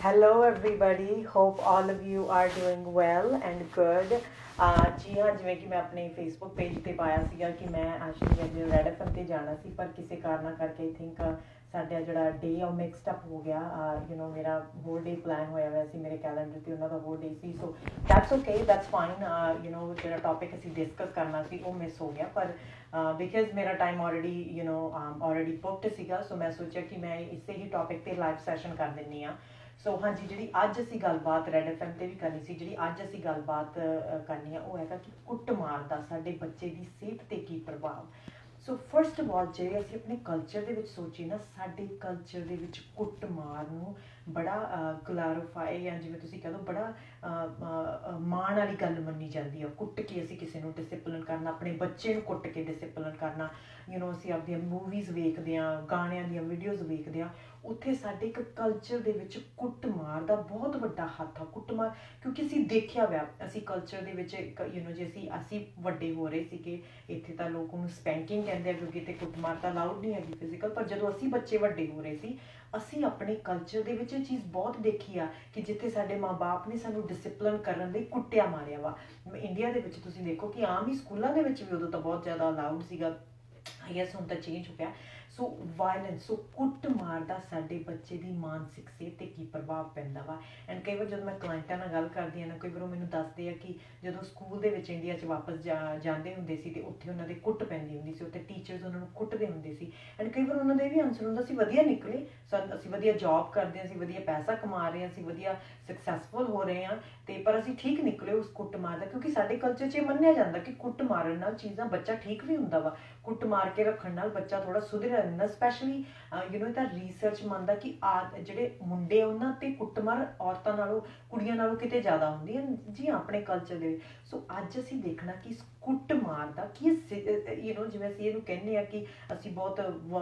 Hello, everybody. Hope all of you are doing well and good. ਜੀ ਹਾਂ, ਜਿਵੇਂ ਕਿ ਮੈਂ ਆਪਣੇ ਫੇਸਬੁੱਕ ਪੇਜ ਤੇ ਪਾਇਆ ਸੀਗਾ ਕਿ ਮੈਂ ਐਕਚੁਅਲੀ ਅੱਜ ਰੈਡ ਐਫਐਮ ਤੇ ਜਾਣਾ ਸੀ, ਪਰ ਕਿਸੇ ਕਾਰਨਾਂ ਕਰਕੇ ਆਈ ਥਿੰਕ ਸਾਡਾ ਜਿਹੜਾ ਡੇ ਉਹ ਮਿਕਸਡ ਅਪ ਹੋ ਗਿਆ। ਮੇਰਾ ਹੋਰ ਡੇ ਪਲਾਨ ਹੋਇਆ ਸੀ ਮੇਰੇ ਕੈਲੰਡਰ ਤੇ, ਉਹਨਾਂ ਦਾ ਹੋਰ ਡੇ ਸੀ। So that's okay, that's fine. ਜਿਹੜਾ ਟੌਪਿਕ ਅਸੀਂ ਡਿਸਕਸ ਕਰਨਾ ਸੀ ਉਹ ਮਿਸ ਹੋ ਗਿਆ, ਪਰ ਬਿਕਾਜ਼ ਮੇਰਾ ਟਾਈਮ ਆਲਰੇਡੀ ਬੁੱਕਡ ਸੀਗਾ, ਸੋ ਮੈਂ ਸੋਚਿਆ ਕਿ ਮੈਂ ਇਸੇ ਹੀ ਟੌਪਿਕ ਤੇ ਲਾਈਵ ਸੈਸ਼ਨ ਕਰ ਦਿੰਦੀ ਹਾਂ। ਸੋ ਹਾਂਜੀ, ਜਿਹੜੀ ਅੱਜ ਅਸੀਂ ਗੱਲਬਾਤ ਰੈਡ ਐਫ ਐਮ ਤੇ ਵੀ ਕਰਨੀ ਸੀ, ਜਿਹੜੀ ਅੱਜ ਅਸੀਂ ਗੱਲਬਾਤ ਕਰਨੀ ਆ ਉਹ ਹੈਗਾ ਕਿ ਕੁੱਟਮਾਰ ਦਾ ਸਾਡੇ ਬੱਚੇ ਦੀ ਸਿਹਤ ਤੇ ਕੀ ਪ੍ਰਭਾਵ। ਸੋ ਫਸਟ ਆਫ ਆਲ, ਜੇ ਅਸੀਂ ਆਪਣੇ ਕਲਚਰ ਦੇ ਵਿੱਚ ਸੋਚੀਏ ਨਾ, ਸਾਡੇ ਕਲਚਰ ਦੇ ਵਿੱਚ ਕੁੱਟਮਾਰ ਨੂੰ ਬੜਾ ਗਲੋਰੀਫਾਈ, ਜਾਂ ਜਿਵੇਂ ਤੁਸੀਂ ਕਹਿ ਲਓ ਬੜਾ ਮਾਣ ਵਾਲੀ ਗੱਲ ਮੰਨੀ ਜਾਂਦੀ ਆ। ਕੁੱਟ ਕੇ ਅਸੀਂ ਕਿਸੇ ਨੂੰ ਡਿਸਿਪਲਿਨ ਕਰਨਾ, ਆਪਣੇ ਬੱਚੇ ਨੂੰ ਕੁੱਟ ਕੇ ਡਿਸਿਪਲਿਨ ਕਰਨਾ। ਅਸੀਂ ਆਪਦੀਆਂ ਮੂਵੀਜ਼ ਵੇਖਦੇ ਹਾਂ, ਗਾਣਿਆਂ ਦੀਆਂ ਵੀਡੀਓਜ਼ ਵੇਖਦੇ ਹਾਂ, ਉੱਥੇ ਸਾਡੇ ਇੱਕ ਕਲਚਰ ਦੇ ਵਿੱਚ ਕੁੱਟਮਾਰ ਦਾ ਬਹੁਤ ਵੱਡਾ ਹੱਥ ਆ। ਕੁੱਟਮਾਰ ਕਿਉਂਕਿ ਅਸੀਂ ਦੇਖਿਆ ਹੋਇਆ, ਅਸੀਂ ਕਲਚਰ ਦੇ ਵਿੱਚ ਜੇ ਅਸੀਂ ਵੱਡੇ ਹੋ ਰਹੇ ਸੀਗੇ, ਇੱਥੇ ਤਾਂ ਲੋਕ ਉਹਨੂੰ ਸਪੈਂਕਿੰਗ ਕਹਿੰਦੇ ਆ ਕਿਉਂਕਿ ਇੱਥੇ ਕੁੱਟਮਾਰ ਤਾਂ ਅਲਾਉਡ ਨਹੀਂ ਹੈਗੀ ਫਿਜ਼ੀਕਲ, ਪਰ ਜਦੋਂ ਅਸੀਂ ਬੱਚੇ ਵੱਡੇ ਹੋ ਰਹੇ ਸੀ, ਅਸੀਂ ਆਪਣੇ ਕਲਚਰ ਦੇ ਵਿੱਚ ਇਹ ਚੀਜ਼ ਬਹੁਤ ਦੇਖੀ ਆ ਕਿ ਜਿੱਥੇ ਸਾਡੇ ਮਾਂ ਬਾਪ ਨੇ ਸਾਨੂੰ ਡਿਸਿਪਲਿਨ ਕਰਨ ਲਈ ਕੁੱਟਿਆ ਮਾਰਿਆ ਵਾ। ਇੰਡੀਆ ਦੇ ਵਿੱਚ ਤੁਸੀਂ ਦੇਖੋ ਕਿ ਆਮ ਹੀ ਸਕੂਲਾਂ ਦੇ ਵਿੱਚ ਵੀ ਉਦੋਂ ਤਾਂ ਬਹੁਤ ਜ਼ਿਆਦਾ ਅਲਾਉਡ ਸੀਗਾ, ਆਈ ਗੈਸ ਹੁਣ ਤਾਂ ਚੇਂਜ ਹੋ ਗਿਆ। ਸੋ ਵਾਇਲੈਂਸ, ਸੋ ਕੁੱਟਮਾਰ ਦਾ ਸਾਡੇ ਬੱਚੇ ਦੀ ਮਾਨਸਿਕ ਸਿਹਤ 'ਤੇ ਕੀ ਪ੍ਰਭਾਵ ਪੈਂਦਾ ਵਾ। ਐਂਡ ਕਈ ਵਾਰ ਜਦੋਂ ਮੈਂ ਕਲਾਇੰਟਾਂ ਨਾਲ ਗੱਲ ਕਰਦੀ ਹਾਂ ਨਾ, ਕਈ ਵਾਰ ਉਹ ਮੈਨੂੰ ਦੱਸਦੇ ਆ ਕਿ ਜਦੋਂ ਸਕੂਲ ਦੇ ਵਿੱਚ ਇੰਡੀਆ 'ਚ ਵਾਪਸ ਜਾਂਦੇ ਹੁੰਦੇ ਸੀ ਅਤੇ ਉੱਥੇ ਉਹਨਾਂ ਦੇ ਕੁੱਟ ਪੈਂਦੀ ਹੁੰਦੀ ਸੀ, ਉੱਥੇ ਟੀਚਰਸ ਉਹਨਾਂ ਨੂੰ ਕੁੱਟਦੇ ਹੁੰਦੇ ਸੀ। ਐਂਡ ਕਈ ਵਾਰ ਉਹਨਾਂ ਦਾ ਇਹ ਵੀ ਆਨਸਰ ਹੁੰਦਾ ਸੀ ਵਧੀਆ ਨਿਕਲੇ, ਅਸੀਂ ਵਧੀਆ ਜੌਬ ਕਰਦੇ ਹਾਂ, ਅਸੀਂ ਵਧੀਆ ਪੈਸਾ ਕਮਾ ਰਹੇ ਹਾਂ, ਅਸੀਂ ਵਧੀਆ ਸਕਸੈਸਫੁਲ ਹੋ ਰਹੇ ਹਾਂ, ਅਤੇ ਪਰ ਅਸੀਂ ਠੀਕ ਨਿਕਲੇ ਉਸ ਕੁੱਟਮਾਰ ਦਾ, ਕਿਉਂਕਿ ਸਾਡੇ ਕਲਚਰ 'ਚ ਇਹ ਮੰਨਿਆ ਜਾਂਦਾ ਕਿ ਕੁੱਟ ਮਾਰਨ ਨਾਲ ਚੀਜ਼ਾਂ ਬੱਚਾ ਠੀਕ ਵੀ ਹੁੰਦਾ ਵਾ। ਕੁੱਟ ਮਾਰ ਕੇ ਰੱਖਣ ਨਾਲ ਬੱਚਾ ਥੋੜਾ ਸੁਧਰਿਆ ਜਾਂਦਾ। ਸਪੈਸ਼ਲੀ ਤਾਂ ਰਿਸਰਚ ਮੰਨਦਾ ਕਿ ਜਿਹੜੇ ਮੁੰਡੇ ਉਹਨਾਂ ਤੇ ਕੁੱਟਮਾਰ ਔਰਤਾਂ ਨਾਲੋਂ, ਕੁੜੀਆਂ ਨਾਲੋਂ ਕਿਤੇ ਜ਼ਿਆਦਾ ਹੁੰਦੀ ਹੈ ਜੀ ਆਪਣੇ ਕਲਚਰ ਦੇ ਵਿੱਚ। ਸੋ ਅੱਜ ਅਸੀਂ ਦੇਖਣਾ ਕਿ ਕੁੱਟਮਾਰ ਦਾ ਕੀ ਜਿਵੇਂ ਅਸੀਂ ਇਹਨੂੰ ਕਹਿੰਦੇ ਆ ਕਿ ਅਸੀਂ ਬਹੁਤ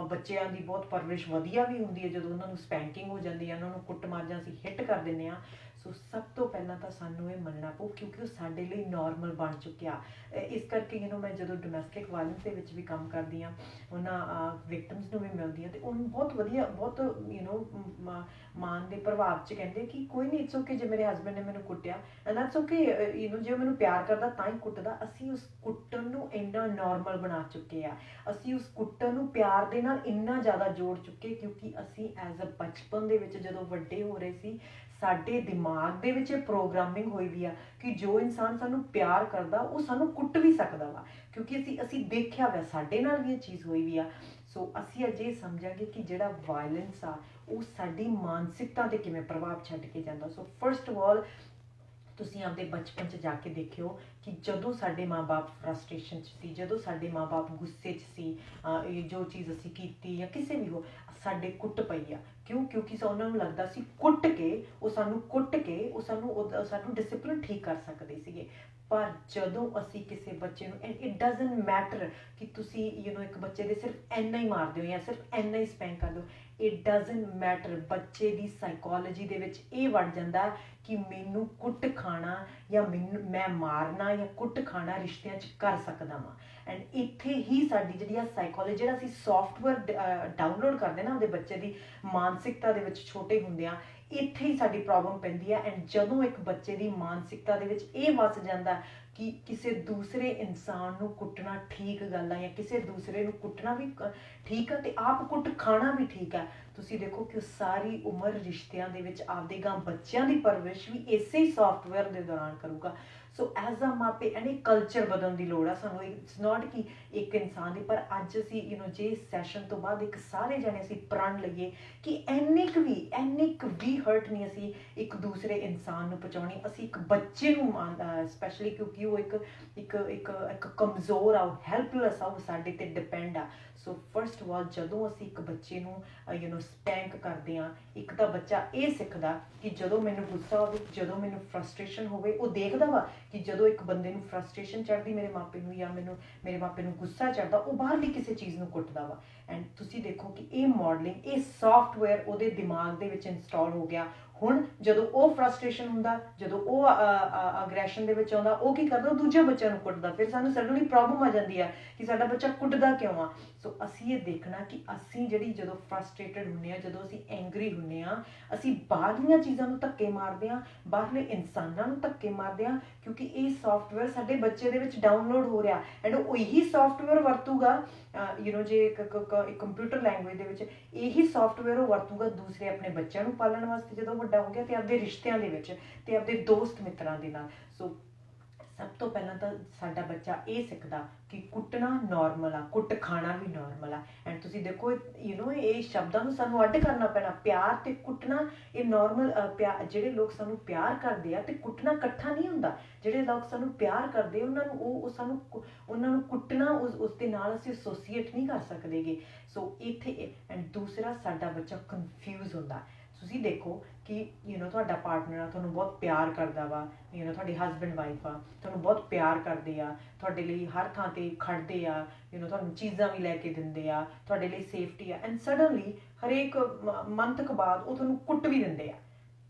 ਬੱਚਿਆਂ ਦੀ ਬਹੁਤ ਪਰਵਰਿਸ਼ ਵਧੀਆ ਵੀ ਹੁੰਦੀ ਹੈ ਜਦੋਂ ਉਹਨਾਂ ਨੂੰ ਸਪੈਂਕਿੰਗ ਹੋ ਜਾਂਦੀ ਹੈ, ਉਹਨਾਂ ਨੂੰ ਕੁੱਟਮਾਰ ਜਾਂ ਅਸੀਂ ਹਿੱਟ ਕਰ ਦਿੰਦੇ ਹਾਂ। ਸੋ ਸਭ ਤੋਂ ਪਹਿਲਾਂ ਤਾਂ ਸਾਨੂੰ ਇਹ ਮੰਨਣਾ ਪਊ ਕਿਉਂਕਿ ਉਹ ਸਾਡੇ ਲਈ ਨੋਰਮਲ ਬਣ ਚੁੱਕਿਆ। ਇਸ ਕਰਕੇ ਮੈਂ ਜਦੋਂ ਡੋਮੈਸਟਿਕ ਵਾਇਲੈਂਸ ਦੇ ਵਿੱਚ ਵੀ ਕੰਮ ਕਰਦੀ ਹਾਂ, ਉਹਨਾਂ ਵਿਕਟਮਸ ਨੂੰ ਵੀ ਮਿਲਦੀ ਹਾਂ, ਅਤੇ ਉਹਨੂੰ ਬਹੁਤ ਵਧੀਆ, ਬਹੁਤ ਮਾਨ ਦੇ ਪ੍ਰਭਾਵ 'ਚ ਕਹਿੰਦੇ ਕਿ ਕੋਈ ਨਹੀਂ, ਇਟਸ ਓਕੇ ਜੇ ਮੇਰੇ ਹਸਬੈਂਡ ਨੇ ਮੈਨੂੰ ਕੁੱਟਿਆ, ਐਂਡ ਦੈਟਸ ਓਕੇ। ਜੇ ਉਹ ਮੈਨੂੰ ਪਿਆਰ ਕਰਦਾ ਤਾਂ ਹੀ ਕੁੱਟਦਾ। ਅਸੀਂ ਉਸ ਕੁੱਟਣ ਨੂੰ ਇੰਨਾ ਨੋਰਮਲ ਬਣਾ ਚੁੱਕੇ ਆ, ਅਸੀਂ ਉਸ ਕੁੱਟਣ ਨੂੰ ਪਿਆਰ ਦੇ ਨਾਲ ਇੰਨਾ ਜ਼ਿਆਦਾ ਜੋੜ ਚੁੱਕੇ, ਕਿਉਂਕਿ ਅਸੀਂ ਐਜ਼ ਅ ਬਚਪਨ ਦੇ ਵਿੱਚ ਜਦੋਂ ਵੱਡੇ ਹੋ ਰਹੇ ਸੀ, ਸਾਡੇ ਦਿਮਾਗ ਦੇ ਵਿੱਚ ਇਹ ਪ੍ਰੋਗਰਾਮਿੰਗ ਹੋਈ ਵੀ ਆ ਕਿ ਜੋ ਇਨਸਾਨ ਸਾਨੂੰ ਪਿਆਰ ਕਰਦਾ ਉਹ ਸਾਨੂੰ ਕੁੱਟ ਵੀ ਸਕਦਾ ਵਾ, ਕਿਉਂਕਿ ਅਸੀਂ ਦੇਖਿਆ ਹੋਇਆ, ਸਾਡੇ ਨਾਲ ਵੀ ਇਹ ਚੀਜ਼ ਹੋਈ ਵੀ ਆ। ਸੋ ਅਸੀਂ ਅੱਜ ਇਹ ਸਮਝਾਂਗੇ ਕਿ ਜਿਹੜਾ ਵਾਇਲੈਂਸ ਆ ਉਹ ਸਾਡੀ ਮਾਨਸਿਕਤਾ 'ਤੇ ਕਿਵੇਂ ਪ੍ਰਭਾਵ ਛੱਡ ਕੇ ਜਾਂਦਾ। ਸੋ ਫਸਟ ਆਫ ਆਲ, ਤੁਸੀਂ ਆਪਦੇ ਬਚਪਨ 'ਚ ਜਾ ਕੇ ਦੇਖਿਓ ਕਿ ਜਦੋਂ ਸਾਡੇ ਮਾਂ ਬਾਪ ਫਰਸਟ੍ਰੇਸ਼ਨ 'ਚ ਸੀ, ਜਦੋਂ ਸਾਡੇ ਮਾਂ ਬਾਪ ਗੁੱਸੇ 'ਚ ਸੀ, ਜੋ ਚੀਜ਼ ਅਸੀਂ ਕੀਤੀ ਜਾਂ ਕਿਸੇ ਵੀ ਹੋ, ਸਾਡੇ ਕੁੱਟ ਪਈ ਆ। ਕਿਉਂਕਿ ਉਹਨਾਂ ਨੂੰ ਲੱਗਦਾ ਸੀ ਕੁੱਟ ਕੇ ਉਹ ਸਾਨੂੰ ਡਿਸਿਪਲਿਨ ਠੀਕ ਕਰ ਸਕਦੇ ਸੀਗੇ। ਪਰ ਜਦੋਂ ਅਸੀਂ ਕਿਸੇ ਬੱਚੇ ਨੂੰ, ਐਂਡ ਇਟ ਡਜ਼ਨਟ ਮੈਟਰ ਕਿ ਤੁਸੀਂ ਇੱਕ ਬੱਚੇ ਦੇ ਸਿਰਫ ਇੰਨਾ ਹੀ ਮਾਰਦੇ ਹੋ ਜਾਂ ਸਿਰਫ ਇੰਨਾ ਹੀ ਸਪੈਂਕ ਕਰਦੇ ਹੋ, ਇਟ ਡਜ਼ਨਟ ਮੈਟਰ। ਬੱਚੇ ਦੀ ਸਾਈਕੋਲੋਜੀ ਦੇ ਵਿੱਚ ਇਹ ਵੜ ਜਾਂਦਾ ਕਿ ਮੈਨੂੰ ਕੁੱਟ ਖਾਣਾ ਜਾਂ ਮੈਂ ਮਾਰਨਾ ਜਾਂ ਕੁੱਟ ਖਾਣਾ ਰਿਸ਼ਤਿਆਂ 'ਚ ਕਰ ਸਕਦਾ ਵਾਂ। ਐਂਡ ਇੱਥੇ ਹੀ ਸਾਡੀ ਜਿਹੜੀ ਆ ਸਾਈਕੋਲੋਜੀ, ਜਿਹੜਾ ਅਸੀਂ ਸੋਫਟਵੇਅਰ ਡਾਊਨਲੋਡ ਕਰਦੇ ਨਾ ਉਹਦੇ ਬੱਚੇ ਦੀ ਮਾਨਸਿਕਤਾ ਦੇ ਵਿੱਚ ਛੋਟੇ ਹੁੰਦਿਆਂ, ਇੱਥੇ ਹੀ ਸਾਡੀ ਪ੍ਰੋਬਲਮ ਪੈਂਦੀ ਆ। ਐਂਡ ਜਦੋਂ ਇੱਕ ਬੱਚੇ ਦੀ ਮਾਨਸਿਕਤਾ ਦੇ ਵਿੱਚ ਇਹ ਵਸ ਜਾਂਦਾ ਕਿ ਕਿਸੇ ਦੂਸਰੇ ਇਨਸਾਨ ਨੂੰ ਕੁੱਟਣਾ ਠੀਕ ਗੱਲ ਆ, ਜਾਂ ਕਿਸੇ ਦੂਸਰੇ ਨੂੰ ਕੁੱਟਣਾ ਵੀ ਠੀਕ ਆ, ਅਤੇ ਆਪ ਕੁੱਟ ਖਾਣਾ ਵੀ ਠੀਕ ਆ, ਤੁਸੀਂ ਦੇਖੋ ਕਿ ਸਾਰੀ ਉਮਰ ਰਿਸ਼ਤਿਆਂ ਦੇ ਵਿੱਚ ਆਪਦੇ ਗਾਂ ਬੱਚਿਆਂ ਦੀ ਪਰਵਰਿਸ਼ ਵੀ ਇਸੇ ਹੀ ਸੌਫਟਵੇਅਰ ਦੇ ਦੌਰਾਨ ਕਰੂਗਾ। ਸੋ ਐਜ਼ ਅ ਮਾਪੇ ਇਹਨੇ ਕਲਚਰ ਬਦਲਣ ਦੀ ਲੋੜ ਆ ਸਾਨੂੰ। ਇਟਸ ਨਾਟ ਕਿ ਇੱਕ ਇਨਸਾਨ ਦੀ, ਪਰ ਅੱਜ ਅਸੀਂ ਜੇ ਸੈਸ਼ਨ ਤੋਂ ਬਾਅਦ ਇੱਕ ਸਾਰੇ ਜਣੇ ਅਸੀਂ ਪ੍ਰਣ ਲਈਏ ਕਿ ਇੰਨੀ ਕੁ ਵੀ ਹਰਟ ਨਹੀਂ ਅਸੀਂ ਇੱਕ ਦੂਸਰੇ ਇਨਸਾਨ ਨੂੰ ਪਹੁੰਚਾਉਣੀ। ਅਸੀਂ ਇੱਕ ਬੱਚੇ ਨੂੰ ਸਪੈਸ਼ਲੀ, ਕਿਉਂਕਿ ਉਹ ਇੱਕ ਕਮਜ਼ੋਰ ਆ, ਉਹ ਹੈਲਪਲੈਸ ਆ, ਉਹ ਸਾਡੇ 'ਤੇ ਡਿਪੈਂਡ ਆ। ਸੋ ਫਸਟ ਆਫ ਆਲ, ਜਦੋਂ ਅਸੀਂ ਇੱਕ ਬੱਚੇ ਨੂੰ ਸਪੈਂਕ ਕਰਦੇ ਹਾਂ, ਇੱਕ ਤਾਂ ਬੱਚਾ ਇਹ ਸਿੱਖਦਾ ਕਿ ਜਦੋਂ ਮੈਨੂੰ ਗੁੱਸਾ ਹੋਵੇ, ਜਦੋਂ ਮੈਨੂੰ ਫਰਸਟ੍ਰੇਸ਼ਨ ਹੋਵੇ, ਉਹ ਦੇਖਦਾ ਵਾ ਕਿ ਜਦੋਂ ਇੱਕ ਬੰਦੇ ਨੂੰ ਫਰਸਟ੍ਰੇਸ਼ਨ ਚੜ੍ਹਦੀ, ਮੇਰੇ ਮਾਪੇ ਨੂੰ, ਜਾਂ ਮੇਰੇ ਮਾਪੇ ਨੂੰ ਗੁੱਸਾ ਚੜ੍ਹਦਾ, ਉਹ ਬਾਹਰਲੀ ਕਿਸੇ ਚੀਜ਼ ਨੂੰ ਕੁੱਟਦਾ ਵਾ। ਐਂਡ ਤੁਸੀਂ ਦੇਖੋ ਕਿ ਇਹ ਮਾਡਲਿੰਗ, ਇਹ ਸੌਫਟਵੇਅਰ ਉਹਦੇ ਦਿਮਾਗ ਦੇ ਵਿੱਚ ਇੰਸਟਾਲ ਹੋ ਗਿਆ। ਹੁਣ ਜਦੋਂ ਉਹ ਫਰਸਟ੍ਰੇਸ਼ਨ ਹੁੰਦਾ, ਜਦੋਂ ਉਹ ਅਗਰੈਸ਼ਨ ਦੇ ਵਿੱਚ ਆਉਂਦਾ, ਉਹ ਕੀ ਕਰਦਾ, ਉਹ ਦੂਜੇ ਬੱਚਿਆਂ ਨੂੰ ਕੁੱਟਦਾ। ਫਿਰ ਸਾਨੂੰ ਸਡਨਲੀ ਪ੍ਰੋਬਲਮ ਆ ਜਾਂਦੀ ਹੈ ਕਿ ਸਾਡਾ ਬੱਚਾ ਕੁੱਟਦਾ ਕਿਉਂ ਆ। ਸੋ ਅਸੀਂ ਇਹ ਦੇਖਣਾ ਕਿ ਅਸੀਂ ਜਿਹੜੀ ਜਦੋਂ ਫਰਸਟ੍ਰੇਟਡ ਹੁੰਦੇ ਹਾਂ, ਜਦੋਂ ਅਸੀਂ ਐਂਗਰੀ ਹੁੰਦੇ ਹਾਂ, ਅਸੀਂ ਬਾਹਰਲੀਆਂ ਚੀਜ਼ਾਂ ਨੂੰ ਧੱਕੇ ਮਾਰਦੇ ਹਾਂ, ਬਾਹਰਲੇ ਇਨਸਾਨਾਂ ਨੂੰ ਧੱਕੇ ਮਾਰਦੇ ਹਾਂ, ਕਿਉਂਕਿ ਇਹ ਸੌਫਟਵੇਅਰ ਸਾਡੇ ਬੱਚੇ ਦੇ ਵਿੱਚ ਡਾਊਨਲੋਡ ਹੋ ਰਿਹਾ ਐਂਡ ਉਹ ਇਹੀ ਸੌਫਟਵੇਅਰ ਵਰਤੂਗਾ ਜੇ ਇੱਕ ਕੰਪਿਊਟਰ ਲੈਂਗੁਏਜ ਦੇ ਵਿੱਚ ਇਹੀ ਸੌਫਟਵੇਅਰ ਉਹ ਵਰਤੂਗਾ ਦੂਸਰੇ ਆਪਣੇ ਬੱਚਿਆਂ ਨੂੰ ਪਾਲਣ ਵਾਸਤੇ ਜਦੋਂ ਵੱਡਾ ਹੋ ਗਿਆ, ਤੇ ਆਪਦੇ ਰਿਸ਼ਤਿਆਂ ਦੇ ਵਿੱਚ, ਤੇ ਆਪਦੇ ਦੋਸਤ ਮਿੱਤਰਾਂ ਦੇ ਨਾਲ। ਸੋ ਸਭ ਤੋਂ ਪਹਿਲਾਂ ਤਾਂ ਸਾਡਾ ਬੱਚਾ ਇਹ ਸਿੱਖਦਾ ਕਿ ਕੁੱਟਣਾ ਨੋਰਮਲ ਆ, ਕੁੱਟ ਖਾਣਾ ਵੀ ਨੋਰਮਲ ਆ। ਐਂਡ ਤੁਸੀਂ ਦੇਖੋ ਇਹ ਸ਼ਬਦਾਂ ਨੂੰ ਸਾਨੂੰ ਅੱਡ ਕਰਨਾ ਪੈਣਾ। ਪਿਆਰ ਤੇ ਕੁੱਟਣਾ ਇਹ ਨੋਰਮਲ, ਜਿਹੜੇ ਲੋਕ ਸਾਨੂੰ ਪਿਆਰ ਕਰਦੇ ਆ ਤੇ ਕੁੱਟਣਾ ਇਕੱਠਾ ਨਹੀਂ ਹੁੰਦਾ। ਜਿਹੜੇ ਲੋਕ ਸਾਨੂੰ ਪਿਆਰ ਕਰਦੇ ਉਹਨਾਂ ਨੂੰ ਉਹਨਾਂ ਨੂੰ ਕੁੱਟਣਾ ਉਸ ਦੇ ਨਾਲ ਅਸੀਂ ਐਸੋਸੀਏਟ ਨਹੀਂ ਕਰ ਸਕਦੇਗੇ। ਸੋ ਇੱਥੇ ਐਂਡ ਦੂਸਰਾ, ਸਾਡਾ ਬੱਚਾ ਕਨਫਿਊਜ਼ ਹੁੰਦਾ। ਤੁਸੀਂ ਦੇਖੋ ਕਿ ਤੁਹਾਡਾ ਪਾਰਟਨਰ ਆ, ਤੁਹਾਨੂੰ ਬਹੁਤ ਪਿਆਰ ਕਰਦਾ ਵਾ, ਤੁਹਾਡੇ ਹਸਬੈਂਡ ਵਾਈਫ ਆ, ਤੁਹਾਨੂੰ ਬਹੁਤ ਪਿਆਰ ਕਰਦੇ ਆ, ਤੁਹਾਡੇ ਲਈ ਹਰ ਥਾਂ ਤੇ ਖੜਦੇ ਆ, ਤੁਹਾਨੂੰ ਚੀਜ਼ਾਂ ਵੀ ਲੈ ਕੇ ਦਿੰਦੇ ਆ, ਤੁਹਾਡੇ ਲਈ ਸੇਫਟੀ ਆ, ਐਂਡ ਸਡਨਲੀ ਹਰੇਕ ਮੰਥ ਕੁ ਬਾਅਦ ਉਹ ਤੁਹਾਨੂੰ ਕੁੱਟ ਵੀ ਦਿੰਦੇ ਆ।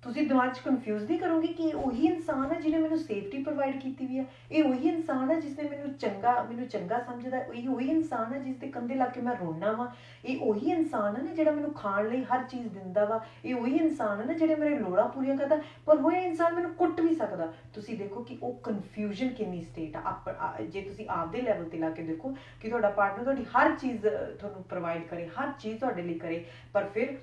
ਤੁਸੀਂ ਦਿਮਾਗ 'ਚ ਕਨਫਿਊਜ਼ ਨਹੀਂ ਕਰੋਗੇ ਕਿ ਇਹ ਉਹੀ ਇਨਸਾਨ ਹੈ ਜਿਹਨੇ ਮੈਨੂੰ ਸੇਫਟੀ ਪ੍ਰੋਵਾਈਡ ਕੀਤੀ ਵੀ ਆ, ਇਹ ਉਹੀ ਇਨਸਾਨ ਹੈ ਜਿਸਨੇ ਮੈਨੂੰ ਚੰਗਾ ਸਮਝਦਾ, ਇਹ ਉਹੀ ਇਨਸਾਨ ਹੈ ਜਿਸ ਦੇ ਕੰਧੇ ਲਾ ਕੇ ਮੈਂ ਰੋਣਾ ਵਾ, ਇਹ ਉਹੀ ਇਨਸਾਨ ਹੈ ਨਾ ਜਿਹੜਾ ਮੈਨੂੰ ਖਾਣ ਲਈ ਹਰ ਚੀਜ਼ ਦਿੰਦਾ ਵਾ, ਇਹ ਉਹੀ ਇਨਸਾਨ ਹੈ ਨਾ ਜਿਹੜੇ ਮੇਰੇ ਲੋੜਾਂ ਪੂਰੀਆਂ ਕਰਦਾ, ਪਰ ਉਹ ਇਨਸਾਨ ਮੈਨੂੰ ਕੁੱਟ ਵੀ ਸਕਦਾ। ਤੁਸੀਂ ਦੇਖੋ ਕਿ ਉਹ ਕਨਫਿਊਜ਼ਨ ਕਿੰਨੀ ਸਟੇਟ ਆ। ਜੇ ਤੁਸੀਂ ਆਪਦੇ ਲੈਵਲ 'ਤੇ ਲਾ ਕੇ ਦੇਖੋ ਕਿ ਤੁਹਾਡਾ ਪਾਰਟਨਰ ਤੁਹਾਡੀ ਹਰ ਚੀਜ਼ ਤੁਹਾਨੂੰ ਪ੍ਰੋਵਾਈਡ ਕਰੇ, ਹਰ ਚੀਜ਼ ਤੁਹਾਡੇ ਲਈ ਕਰੇ, ਪਰ ਫਿਰ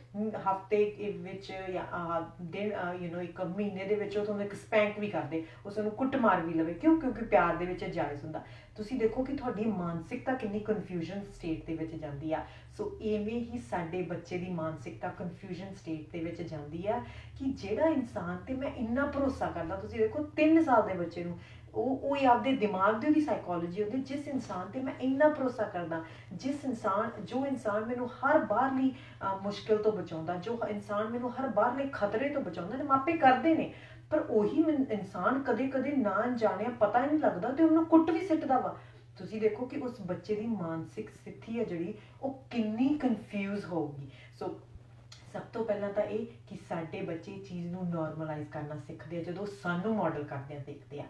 ਹਫਤੇ ਵਿੱਚ ਜਾਂ ਦਿਨ ਇੱਕ ਮਹੀਨੇ ਦੇ ਵਿੱਚ ਉਹ ਤੁਹਾਨੂੰ ਇੱਕ ਸਪੈਂਕ ਵੀ ਕਰਦੇ, ਉਸ ਨੂੰ ਕੁੱਟ ਮਾਰ ਵੀ ਲਵੇ, ਕਿਉਂਕਿ ਪਿਆਰ ਦੇ ਵਿੱਚ ਜਾਇਜ਼ ਹੁੰਦਾ। ਤੁਸੀਂ ਦੇਖੋ ਕਿ ਤੁਹਾਡੀ ਮਾਨਸਿਕਤਾ ਕਿੰਨੀ ਕਨਫਿਊਜ਼ਨ ਸਟੇਟ ਦੇ ਵਿੱਚ ਜਾਂਦੀ ਆ। ਸੋ ਇਵੇਂ ਹੀ ਸਾਡੇ ਬੱਚੇ ਦੀ ਮਾਨਸਿਕਤਾ ਕਨਫਿਊਜ਼ਨ ਸਟੇਟ ਦੇ ਵਿੱਚ ਜਾਂਦੀ ਆ ਕਿ ਜਿਹੜਾ ਇਨਸਾਨ ਤੇ ਮੈਂ ਇੰਨਾ ਭਰੋਸਾ ਕਰਦਾ, ਤੁਸੀਂ ਦੇਖੋ 3 ਸਾਲ ਦੇ ਬੱਚੇ ਨੂੰ ਉਹ ਆਪਦੇ ਦਿਮਾਗ ਦੀ ਉਹਦੀ ਸਾਈਕੋਲੋਜੀ ਹੁੰਦੀ, ਜਿਸ ਇਨਸਾਨ ਤੇ ਮੈਂ ਇੰਨਾ ਭਰੋਸਾ ਕਰਦਾ, ਜੋ ਇਨਸਾਨ ਮੈਨੂੰ ਹਰ ਬਾਹਰਲੀ ਮੁਸ਼ਕਿਲ ਤੋਂ ਬਚਾਉਂਦਾ, ਜੋ ਇਨਸਾਨ ਮੈਨੂੰ ਹਰ ਬਾਹਰਲੇ ਖਤਰੇ ਤੋਂ ਬਚਾਉਂਦਾ ਨੇ, ਮਾਪੇ ਕਰਦੇ ਨੇ, ਪਰ ਉਹੀ ਇਨਸਾਨ ਕਦੇ ਕਦੇ ਨਾ ਅਣਜਾਣਿਆ, ਪਤਾ ਹੀ ਨਹੀਂ ਲੱਗਦਾ, ਤੇ ਉਹਨੂੰ ਕੁੱਟ ਵੀ ਸਿੱਟਦਾ ਵਾ। ਤੁਸੀਂ ਦੇਖੋ ਕਿ ਉਸ ਬੱਚੇ ਦੀ ਮਾਨਸਿਕ ਸਥਿਤੀ ਹੈ ਜਿਹੜੀ ਉਹ ਕਿੰਨੀ ਕਨਫਿਊਜ਼ ਹੋਊਗੀ। ਸੋ ਸਭ ਤੋਂ ਪਹਿਲਾਂ ਤਾਂ ਇਹ ਕਿ ਸਾਡੇ ਬੱਚੇ ਚੀਜ਼ ਨੂੰ ਨੋਰਮਲਾਈਜ਼ ਕਰਨਾ ਸਿੱਖਦੇ ਆ ਜਦੋਂ ਸਾਨੂੰ ਮਾਡਲ ਕਰਦਿਆਂ ਦੇਖਦੇ ਆ।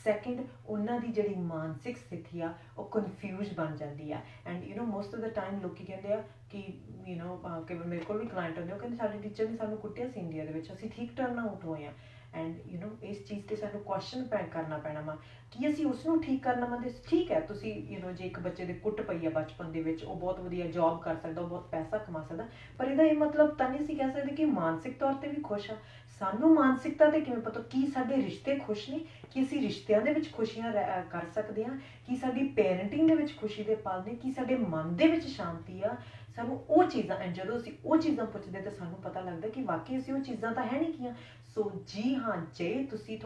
ਸੈਕਿੰਡ, ਉਹਨਾਂ ਦੀ ਜਿਹੜੀ ਮਾਨਸਿਕ ਸਥਿਤੀ ਆ ਉਹ ਕਨਫਿਊਜ਼ ਬਣ ਜਾਂਦੀ ਆ। And most of the time ਲੋਕੀ ਕਹਿੰਦੇ ਆ ਕਿ ਕਈ ਵਾਰ ਮੇਰੇ ਕੋਲ ਵੀ ਕਲਾਇੰਟ ਹੁੰਦੇ, ਉਹ ਕਹਿੰਦੇ ਸਾਡੇ ਟੀਚਰ ਨੇ ਸਾਨੂੰ ਕੁੱਟਿਆ ਸੀ ਇੰਡੀਆ ਦੇ ਵਿੱਚ, ਅਸੀਂ ਠੀਕ ਟਰਨ ਆਊਟ ਹੋਏ ਆ। ਐਂਡ ਇਸ ਚੀਜ਼ 'ਤੇ ਸਾਨੂੰ ਕੁਐਸਚਨ ਕਰਨਾ ਪੈਣਾ ਵਾ ਕਿ ਅਸੀਂ ਉਸ ਨੂੰ ਠੀਕ ਕਰਨਾ ਮੰਨਦੇ। ਠੀਕ ਹੈ, ਤੁਸੀਂ ਜੇ ਇੱਕ ਬੱਚੇ ਦੇ ਕੁੱਟ ਪਈ ਆ ਬਚਪਨ ਦੇ ਵਿੱਚ, ਉਹ ਬਹੁਤ ਵਧੀਆ ਜੌਬ ਕਰ ਸਕਦਾ, ਉਹ ਬਹੁਤ ਪੈਸਾ ਕਮਾ ਸਕਦਾ, ਪਰ ਇਹਦਾ ਇਹ ਮਤਲਬ ਤਾਂ ਨਹੀਂ ਅਸੀਂ ਕਹਿ ਸਕਦੇ ਕਿ ਮਾਨਸਿਕ ਤੌਰ 'ਤੇ ਵੀ ਖੁਸ਼ ਆ। ਸਾਨੂੰ ਮਾਨਸਿਕਤਾ 'ਤੇ ਕਿਵੇਂ ਪਤਾ ਕੀ ਸਾਡੇ ਰਿਸ਼ਤੇ ਖੁਸ਼ ਨੇ, ਕਿ ਅਸੀਂ ਰਿਸ਼ਤਿਆਂ ਦੇ ਵਿੱਚ ਖੁਸ਼ੀਆਂ ਕਰ ਸਕਦੇ ਹਾਂ, ਕਿ ਸਾਡੀ ਪੇਰੈਂਟਿੰਗ ਦੇ ਵਿੱਚ ਖੁਸ਼ੀ ਦੇ ਪਲ ਨੇ, ਕਿ ਸਾਡੇ ਮਨ ਦੇ ਵਿੱਚ ਸ਼ਾਂਤੀ ਆ। ਸਾਨੂੰ ਉਹ ਚੀਜ਼ਾਂ, ਐਂਡ ਜਦੋਂ ਅਸੀਂ ਉਹ ਚੀਜ਼ਾਂ ਪੁੱਛਦੇ ਤਾਂ ਸਾਨੂੰ ਪਤਾ ਲੱਗਦਾ ਕਿ ਵਾਕਈ ਅਸੀਂ ਉਹ ਚੀਜ਼ਾਂ ਤਾਂ ਹੈ ਨਹੀਂ ਕੀਆਂ। ਸੋ ਜੀ ਹਾਂ, ਜੇ ਤੁਸੀਂ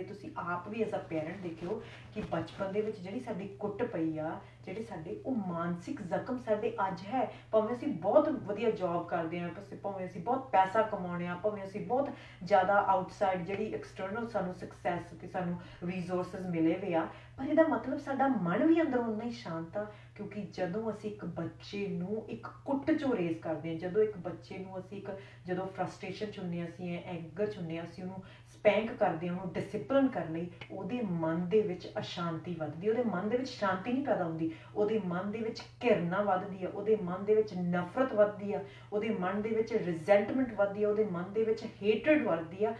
ਤੁਸੀਂ ਆਪ ਵੀ ਐਜ਼ ਅ ਪੇਰੈਂਟ ਦੇਖਿਓ ਕਿ ਬਚਪਨ ਦੇ ਵਿੱਚ ਜਿਹੜੀ ਸਾਡੀ ਕੁੱਟ ਪਈ ਆ, ਜਿਹੜੇ ਸਾਡੇ ਉਹ ਮਾਨਸਿਕ ਜ਼ਖਮ ਸਾਡੇ ਅੱਜ ਹੈ, ਭਾਵੇਂ ਅਸੀਂ ਬਹੁਤ ਵਧੀਆ ਜੌਬ ਕਰਦੇ ਹਾਂ, ਭਾਵੇਂ ਅਸੀਂ ਬਹੁਤ ਪੈਸਾ ਕਮਾਉਂਦੇ ਹਾਂ, ਭਾਵੇਂ ਅਸੀਂ ਬਹੁਤ ਜ਼ਿਆਦਾ ਆਊਟਸਾਈਡ ਜਿਹੜੀ ਐਕਸਟਰਨਲ ਸਾਨੂੰ ਸਕਸੈਸ ਤੇ ਸਾਨੂੰ ਰਿਸੋਰਸਿਸ ਮਿਲੇ ਵੇ ਆ, ਪਰ ਇਹਦਾ ਮਤਲਬ ਸਾਡਾ ਮਨ ਵੀ ਅੰਦਰੋਂ ਉਨਾ ਹੀ ਸ਼ਾਂਤ ਆ। ਕਿਉਂਕਿ ਜਦੋਂ ਅਸੀਂ ਇੱਕ ਬੱਚੇ ਨੂੰ ਇੱਕ ਕੁੱਟ 'ਚੋਂ ਰੇਜ਼ ਕਰਦੇ ਹਾਂ, ਜਦੋਂ ਇੱਕ ਬੱਚੇ ਨੂੰ ਅਸੀਂ ਜਦੋਂ ਫਰਸਟ੍ਰੇਸ਼ਨ 'ਚ ਹੁੰਦੇ ਹਾਂ, ਅਸੀਂ ਐਂਗਰ 'ਚ ਹੁੰਦੇ ਹਾਂ, ਅਸੀਂ ਉਹਨੂੰ ਸਪੈਂਕ ਕਰਦੇ ਹਾਂ, ਉਹਨੂੰ ਡਿਸਿਪਲਿਨ ਕਰਨ ਲਈ, ਉਹਦੇ ਮਨ ਦੇ ਵਿੱਚ ਅਸ਼ਾਂਤੀ ਵੱਧਦੀ, ਉਹਦੇ ਮਨ ਦੇ ਵਿੱਚ ਸ਼ਾਂਤੀ ਨਹੀਂ ਪੈਦਾ ਹੁੰਦੀ, ਉਹਦੇ ਮਨ ਦੇ ਵਿੱਚ ਘਿਰਨਾ ਵੱਧਦੀ ਆ, ਉਹਦੇ ਮਨ ਦੇ ਵਿੱਚ ਨਫ਼ਰਤ ਵੱਧਦੀ ਆ, ਉਹਦੇ ਮਨ ਦੇ ਵਿੱਚ ਰਿਜ਼ੈਂਟਮੈਂਟ ਵੱਧਦੀ ਆ, ਉਹਦੇ ਮਨ ਦੇ ਵਿੱਚ ਹੇਟਰਡ ਵੱਧਦੀ ਆ,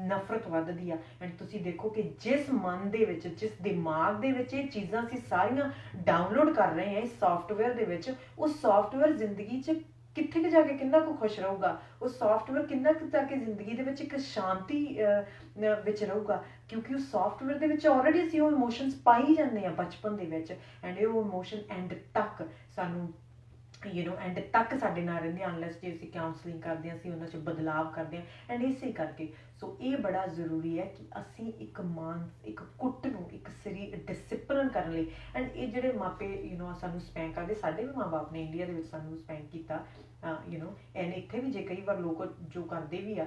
ਨਫ਼ਰਤ ਵੱਧਦੀ ਆ। ਐਂਡ ਤੁਸੀਂ ਦੇਖੋ ਕਿ ਜਿਸ ਮਨ ਦੇ ਵਿੱਚ, ਜਿਸ ਦਿਮਾਗ ਦੇ ਵਿੱਚ ਇਹ ਚੀਜ਼ਾਂ ਅਸੀਂ ਸਾਰੀਆਂ ਡਾਊਨਲੋਡ ਕਰ ਰਹੇ ਹਾਂ ਇਸ ਸੌਫਟਵੇਅਰ ਦੇ ਵਿੱਚ, ਉਹ ਸੌਫਟਵੇਅਰ ਜ਼ਿੰਦਗੀ 'ਚ ਕਿੱਥੇ ਕੁ ਜਾ ਕੇ ਕਿੰਨਾ ਕੁ ਖੁਸ਼ ਰਹੂਗਾ, ਉਹ ਸੌਫਟਵੇਅਰ ਕਿੰਨਾ ਕੁ ਜਾ ਕੇ ਜ਼ਿੰਦਗੀ ਦੇ ਵਿੱਚ ਇੱਕ ਸ਼ਾਂਤੀ ਵਿੱਚ ਰਹੂਗਾ, ਕਿਉਂਕਿ ਉਹ ਸੌਫਟਵੇਅਰ ਦੇ ਵਿੱਚ ਆਲਰੇਡੀ ਅਸੀਂ ਉਹ ਇਮੋਸ਼ਨਸ ਪਾਈ ਜਾਂਦੇ ਹਾਂ ਬਚਪਨ ਦੇ ਵਿੱਚ, ਐਂਡ ਇਹ ਉਹ ਇਮੋਸ਼ਨ ਐਂਡ ਤੱਕ ਸਾਨੂੰ ਐਂਡ ਤੱਕ ਸਾਡੇ ਨਾਲ ਰਹਿੰਦੇ, ਅਨਲੈਸ ਜੇ ਅਸੀਂ ਕਾਉਂਸਲਿੰਗ ਕਰਦੇ ਹਾਂ, ਅਸੀਂ ਉਹਨਾਂ 'ਚ ਬਦਲਾਵ ਕਰਦੇ ਹਾਂ। ਐਂਡ ਇਸੇ ਕਰਕੇ ਸੋ ਇਹ ਬੜਾ ਜ਼ਰੂਰੀ ਹੈ ਕਿ ਅਸੀਂ ਇੱਕ ਕੁੱਟ ਨੂੰ ਇੱਕ ਡਿਸਿਪਲਿਨ ਕਰਨ ਲਈ, ਐਂਡ ਇਹ ਜਿਹੜੇ ਮਾਪੇ ਸਾਨੂੰ ਸਪੈਂਕ ਕਰਦੇ, ਸਾਡੇ ਵੀ ਮਾਂ ਬਾਪ ਨੇ ਇੰਡੀਆ ਦੇ ਵਿੱਚ ਸਾਨੂੰ ਸਪੈਂਕ ਕੀਤਾ, ਐਂਡ ਇੱਥੇ ਵੀ ਜੇ ਕਈ ਵਾਰ ਲੋਕ ਜੋ ਕਰਦੇ ਵੀ ਆ,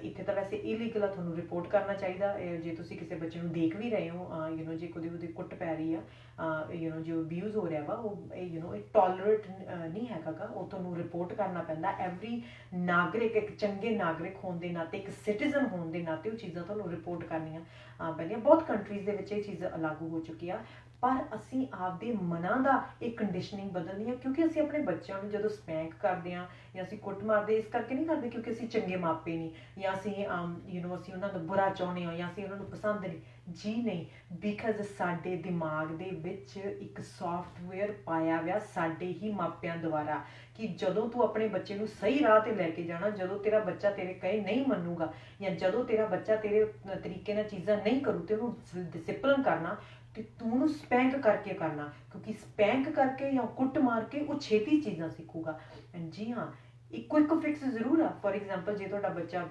ਇੱਥੇ ਤਾਂ ਵੈਸੇ ਇਲੀਗਲ ਆ, ਤੁਹਾਨੂੰ ਰਿਪੋਰਟ ਕਰਨਾ ਚਾਹੀਦਾ ਜੇ ਤੁਸੀਂ ਕਿਸੇ ਬੱਚੇ ਨੂੰ ਦੇਖ ਵੀ ਰਹੇ ਹੋ ਜੇ ਉਹਦੀ ਕੁੱਟ ਪੈ ਰਹੀ ਆ ਜੋ ਅਬਿਊਜ਼ ਹੋ ਰਿਹਾ ਵਾ ਉਹ ਇਹ ਟੋਲਰੇਟ ਨਹੀਂ ਹੈਗਾ ਗਾ, ਉਹ ਤੁਹਾਨੂੰ ਰਿਪੋਰਟ ਕਰਨਾ ਪੈਂਦਾ। ਐਵਰੀ ਨਾਗਰਿਕ ਇੱਕ ਚੰਗੇ ਨਾਗਰਿਕ ਹੋਣ ਦੇ ਨਾਤੇ, ਇੱਕ ਸਿਟੀਜ਼ਨ ਹੋਣ ਦੇ ਨਾਤੇ ਉਹ ਚੀਜ਼ਾਂ ਤੁਹਾਨੂੰ ਰਿਪੋਰਟ ਕਰਨੀਆਂ ਪੈਂਦੀਆਂ। ਬਹੁਤ ਕੰਟਰੀਜ਼ ਦੇ ਵਿੱਚ ਇਹ ਚੀਜ਼ ਲਾਗੂ ਹੋ ਚੁੱਕੀ ਆ, ਪਰ ਅਸੀਂ ਆਪਦੇ ਮਨਾਂ ਦਾ ਇਹ ਕੰਡੀਸ਼ਨਿੰਗ ਬਦਲਣੀ ਆ, ਕਿਉਂਕਿ ਅਸੀਂ ਆਪਣੇ ਬੱਚਿਆਂ ਨੂੰ ਜਦੋਂ ਸਪੈਂਕ ਕਰਦੇ ਹਾਂ ਜਾਂ ਅਸੀਂ ਕੁੱਟ ਮਾਰਦੇ ਇਸ ਕਰਕੇ ਨਹੀਂ ਕਰਦੇ ਕਿਉਂਕਿ ਅਸੀਂ ਚੰਗੇ ਮਾਪੇ ਨਹੀਂ ਜਾਂ ਅਸੀਂ ਅਸੀਂ ਉਹਨਾਂ ਦਾ ਬੁਰਾ ਚਾਹੁੰਦੇ ਹਾਂ ਜਾਂ ਅਸੀਂ ਉਹਨਾਂ ਨੂੰ ਪਸੰਦ ਨਹੀਂ। ਜੀ ਨਹੀਂ, ਬਿਕਾਜ਼ ਸਾਡੇ ਦਿਮਾਗ ਦੇ ਵਿੱਚ ਇੱਕ ਸੌਫਟਵੇਅਰ ਪਾਇਆ ਵਿਆ ਸਾਡੇ ਹੀ ਮਾਪਿਆਂ ਦੁਆਰਾ ਕਿ ਜਦੋਂ ਤੂੰ ਆਪਣੇ ਬੱਚੇ ਨੂੰ ਸਹੀ ਰਾਹ ਤੇ ਲੈ ਕੇ ਜਾਣਾ, ਜਦੋਂ ਤੇਰਾ ਬੱਚਾ ਤੇਰੇ ਕਹੇ ਨਹੀਂ ਮੰਨੂਗਾ ਜਾਂ ਜਦੋਂ ਤੇਰਾ ਬੱਚਾ ਤੇਰੇ ਤਰੀਕੇ ਨਾਲ ਚੀਜ਼ਾਂ ਨਹੀਂ ਕਰੂ ਤੇ ਉਹਨੂੰ ਡਿਸਿਪਲਿਨ ਕਰਨਾ ਤੇ ਤੂੰ ਉਹਨੂੰ ਸਪੈਂਕ ਕਰਕੇ ਕਰਨਾ, ਕਿਉਂਕਿ ਸਪੈਂਕ ਕਰਕੇ ਜਾਂ ਕੁੱਟ ਮਾਰ ਕੇ ਉਹ ਛੇਤੀ ਚੀਜ਼ਾਂ ਸਿੱਖੂਗਾ। ਐਂਡ ਜੀ ਹਾਂ, ਇੱਕ ਫਿਕਸ ਜ਼ਰੂਰ ਆ। ਫੋਰ ਐਗਜ਼ਾਮਪਲ ਜੇ ਤੁਹਾਡਾ ਬੱਚਾ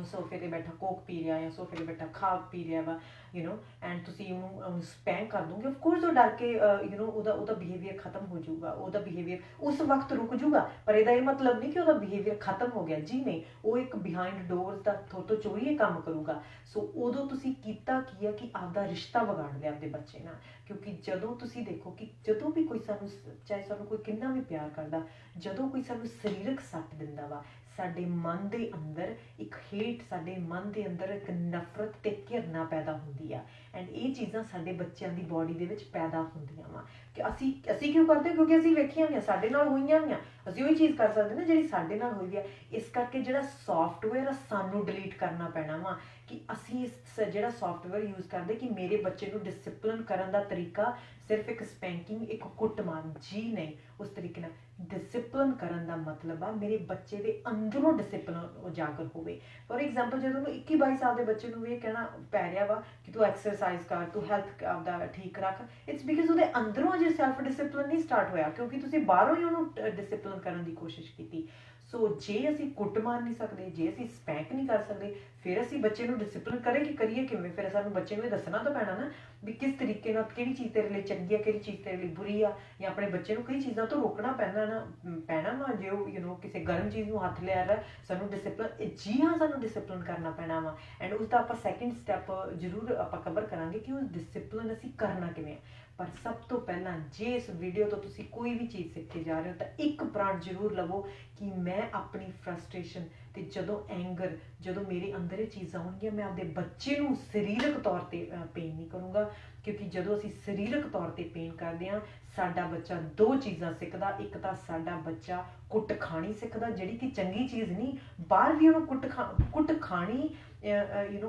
ਸੋਫੇ ਤੇ ਬੈਠਾ ਕੋਕ ਪੀ ਰਿਹਾ ਜਾਂ ਸੋਫੇ ਤੇ ਬੈਠਾ ਖਾ ਪੀ ਰਿਹਾ ਵਾ ਐਂਡ ਤੁਸੀਂ ਉਹਨੂੰ ਸਪੈਂਕ ਕਰ ਦੋਗੇ, ਆਫ ਕੋਰਸ ਉਹ ਡਰ ਕੇ ਉਹਦਾ ਬਿਹੇਵੀਅਰ ਖਤਮ ਹੋ ਜਾਊਗਾ, ਉਹਦਾ ਬਿਹੇਵੀਅਰ ਉਸ ਵਕਤ ਰੁਕ ਜਾਊਗਾ। ਪਰ ਇਹਦਾ ਇਹ ਮਤਲਬ ਨਹੀਂ ਕਿ ਉਹਦਾ ਬਿਹੇਵੀਅਰ ਖਤਮ ਹੋ ਗਿਆ। ਜੀ ਨਹੀਂ, ਉਹ ਇੱਕ ਬਿਹਾਈਂਡ ਡੋਰਸ ਦਾ ਤੋਂ ਚੋਰੀ ਇਹ ਕੰਮ ਕਰੂਗਾ। ਸੋ ਉਦੋਂ ਤੁਸੀਂ ਕੀਤਾ ਕੀ ਆ ਕਿ ਆਪਦਾ ਰਿਸ਼ਤਾ ਵਿਗਾੜ ਲਿਆ ਆਪਦੇ ਬੱਚੇ ਨਾਲ, ਕਿਉਂਕਿ ਜਦੋਂ ਤੁਸੀਂ ਦੇਖੋ ਕਿ ਜਦੋਂ ਵੀ ਕੋਈ ਸਾਨੂੰ ਚਾਹੇ ਸਾਨੂੰ ਕੋਈ ਕਿੰਨਾ ਵੀ ਪਿਆਰ ਕਰਦਾ, ਜਦੋਂ ਕੋਈ ਸਾਨੂੰ ਸਰੀਰਕ ਸੱਟ ਦਿੰਦਾ ਵਾ, ਸਾਡੇ ਮਨ ਦੇ ਅੰਦਰ ਇੱਕ ਹੇਟ, ਸਾਡੇ ਮਨ ਦੇ ਅੰਦਰ ਇੱਕ ਨਫ਼ਰਤ ਤੇ ਘਿਰਨਾ ਪੈਦਾ ਹੁੰਦੀ ਆ। ਐਂਡ ਇਹ ਚੀਜ਼ਾਂ ਸਾਡੇ ਬੱਚਿਆਂ ਦੀ ਬੋਡੀ ਦੇ ਵਿੱਚ ਪੈਦਾ ਹੁੰਦੀਆਂ ਵਾ ਕਿ ਅਸੀਂ ਕਿਉਂ ਕਰਦੇ, ਕਿਉਂਕਿ ਅਸੀਂ ਵੇਖੀਆਂ ਹੋਈਆਂ, ਸਾਡੇ ਨਾਲ ਹੋਈਆਂ ਹੋਈਆਂ, ਅਸੀਂ ਉਹੀ ਚੀਜ਼ ਕਰ ਸਕਦੇ ਨਾ ਜਿਹੜੀ ਸਾਡੇ ਨਾਲ ਹੋਈ ਆ। ਇਸ ਕਰਕੇ ਜਿਹੜਾ ਸੌਫਟਵੇਅਰ ਆ ਸਾਨੂੰ ਡਿਲੀਟ ਕਰਨਾ ਪੈਣਾ ਵਾ ਕਿ ਅਸੀਂ ਜਿਹੜਾ ਸੌਫਟਵੇਅਰ ਯੂਜ਼ ਕਰਦੇ ਕਿ ਮੇਰੇ ਬੱਚੇ ਨੂੰ ਡਿਸਿਪਲਿਨ ਕਰਨ ਦਾ ਤਰੀਕਾ ਸਿਰਫ ਇੱਕ ਸਪੈਂਕਿੰਗ, ਇੱਕ ਕੁੱਟਮਾਰ। ਜੀ ਨਹੀਂ, ਉਸ ਤਰੀਕੇ ਨਾਲ ਡਿਸਿਪਲਿਨ ਕਰਨ ਦਾ ਮਤਲਬ ਆ ਮੇਰੇ ਬੱਚੇ ਦੇ ਅੰਦਰੋਂ ਡਿਸਿਪਲਿਨ ਉਜਾਗਰ ਹੋਵੇ। ਫੋਰ ਐਗਜ਼ਾਮਪਲ ਜਦੋਂ ਉਹਨੂੰ 21-22 ਸਾਲ ਦੇ ਬੱਚੇ ਨੂੰ ਇਹ ਕਹਿਣਾ ਪੈ ਰਿਹਾ ਵਾ ਕਿ ਤੂੰ ਐਕਸਰਸਾਈਜ਼ ਕਰ, ਤੂੰ ਹੈਲਥ ਆਪਦਾ ਠੀਕ ਰੱਖ, ਇਟਸ ਬਿਕਾਜ਼ ਉਹਦੇ ਅੰਦਰੋਂ ਅਜੇ ਸੈਲਫ ਡਿਸਿਪਲਿਨ ਨਹੀਂ ਸਟਾਰਟ ਹੋਇਆ, ਕਿਉਂਕਿ ਤੁਸੀਂ ਬਾਹਰੋਂ ਹੀ ਉਹਨੂੰ ਡਿਸਿਪਲਿਨ ਕਰਨ ਦੀ ਕੋਸ਼ਿਸ਼ ਕੀਤੀ। ਸੋ ਜੇ ਅਸੀਂ ਕੁੱਟ ਮਾਰ ਨਹੀਂ ਸਕਦੇ, ਜੇ ਅਸੀਂ ਸਪੈਂਕ ਨਹੀਂ ਕਰ ਸਕਦੇ, ਫਿਰ ਅਸੀਂ ਬੱਚੇ ਨੂੰ ਡਿਸਿਪਲਿਨ ਕਰੀਏ ਕਿਵੇਂ? ਫਿਰ ਸਾਨੂੰ ਬੱਚੇ ਨੂੰ ਇਹ ਦੱਸਣਾ ਤਾਂ ਪੈਣਾ ਨਾ ਵੀ ਕਿਸ ਤਰੀਕੇ ਨਾਲ ਕਿਹੜੀ ਚੀਜ਼ ਤੇਰੇ ਲਈ ਚੰਗੀ ਆ, ਕਿਹੜੀ ਚੀਜ਼ ਤੇਰੇ ਲਈ ਬੁਰੀ ਆ, ਜਾਂ ਆਪਣੇ ਬੱਚੇ ਨੂੰ ਕਈ ਚੀਜ਼ਾਂ ਤੋਂ ਰੋਕਣਾ ਪੈਣਾ ਵਾ। ਜੇ ਉਹ ਕਿਸੇ ਗਰਮ ਚੀਜ਼ ਨੂੰ ਹੱਥ ਲਿਆ ਰਿਹਾ, ਸਾਨੂੰ ਡਿਸਿਪਲਿਨ, ਜੀ ਹਾਂ, ਸਾਨੂੰ ਡਿਸਿਪਲਿਨ ਕਰਨਾ ਪੈਣਾ ਵਾ। ਐਂਡ ਉਸਦਾ ਆਪਾਂ ਸੈਕਿੰਡ ਸਟੈਪ ਜ਼ਰੂਰ ਆਪਾਂ ਕਵਰ ਕਰਾਂਗੇ ਕਿ ਉਹ ਡਿਸਿਪਲਿਨ ਅਸੀਂ ਕਰਨਾ ਕਿਵੇਂ। ਪਰ ਸਭ ਤੋਂ ਪਹਿਲਾਂ ਜੇ ਇਸ ਵੀਡੀਓ ਤੋਂ ਤੁਸੀਂ ਕੋਈ ਵੀ ਚੀਜ਼ ਸਿੱਖ ਕੇ ਜਾ ਰਹੇ ਹੋ ਤਾਂ ਇੱਕ ਪ੍ਰਾਣ ਜ਼ਰੂਰ ਲਵੋ ਕਿ ਮੈਂ ਆਪਣੀ ਫਰਸਟ੍ਰੇਸ਼ਨ ਤੇ ਜਦੋਂ ਐਂਗਰ, ਜਦੋਂ ਮੇਰੇ ਅੰਦਰ ਇਹ ਚੀਜ਼ਾਂ ਹੋਣਗੀਆਂ, ਮੈਂ ਆਪਦੇ ਬੱਚੇ ਨੂੰ ਸਰੀਰਕ ਤੌਰ ਤੇ ਪੇਨ ਨਹੀਂ ਕਰੂੰਗਾ। ਕਿਉਂਕਿ ਜਦੋਂ ਅਸੀਂ ਸਰੀਰਕ ਤੌਰ ਤੇ ਪੇਨ ਕਰਦੇ ਹਾਂ, ਸਾਡਾ ਬੱਚਾ ਦੋ ਚੀਜ਼ਾਂ ਸਿੱਖਦਾ। ਇੱਕ ਤਾਂ ਸਾਡਾ ਬੱਚਾ ਕੁੱਟ ਖਾਣੀ ਸਿੱਖਦਾ, ਜਿਹੜੀ ਕਿ ਚੰਗੀ ਚੀਜ਼ ਨਹੀਂ। ਬਾਹਰ ਵੀ ਉਹਨੂੰ ਕੁੱਟ ਖਾਣੀ,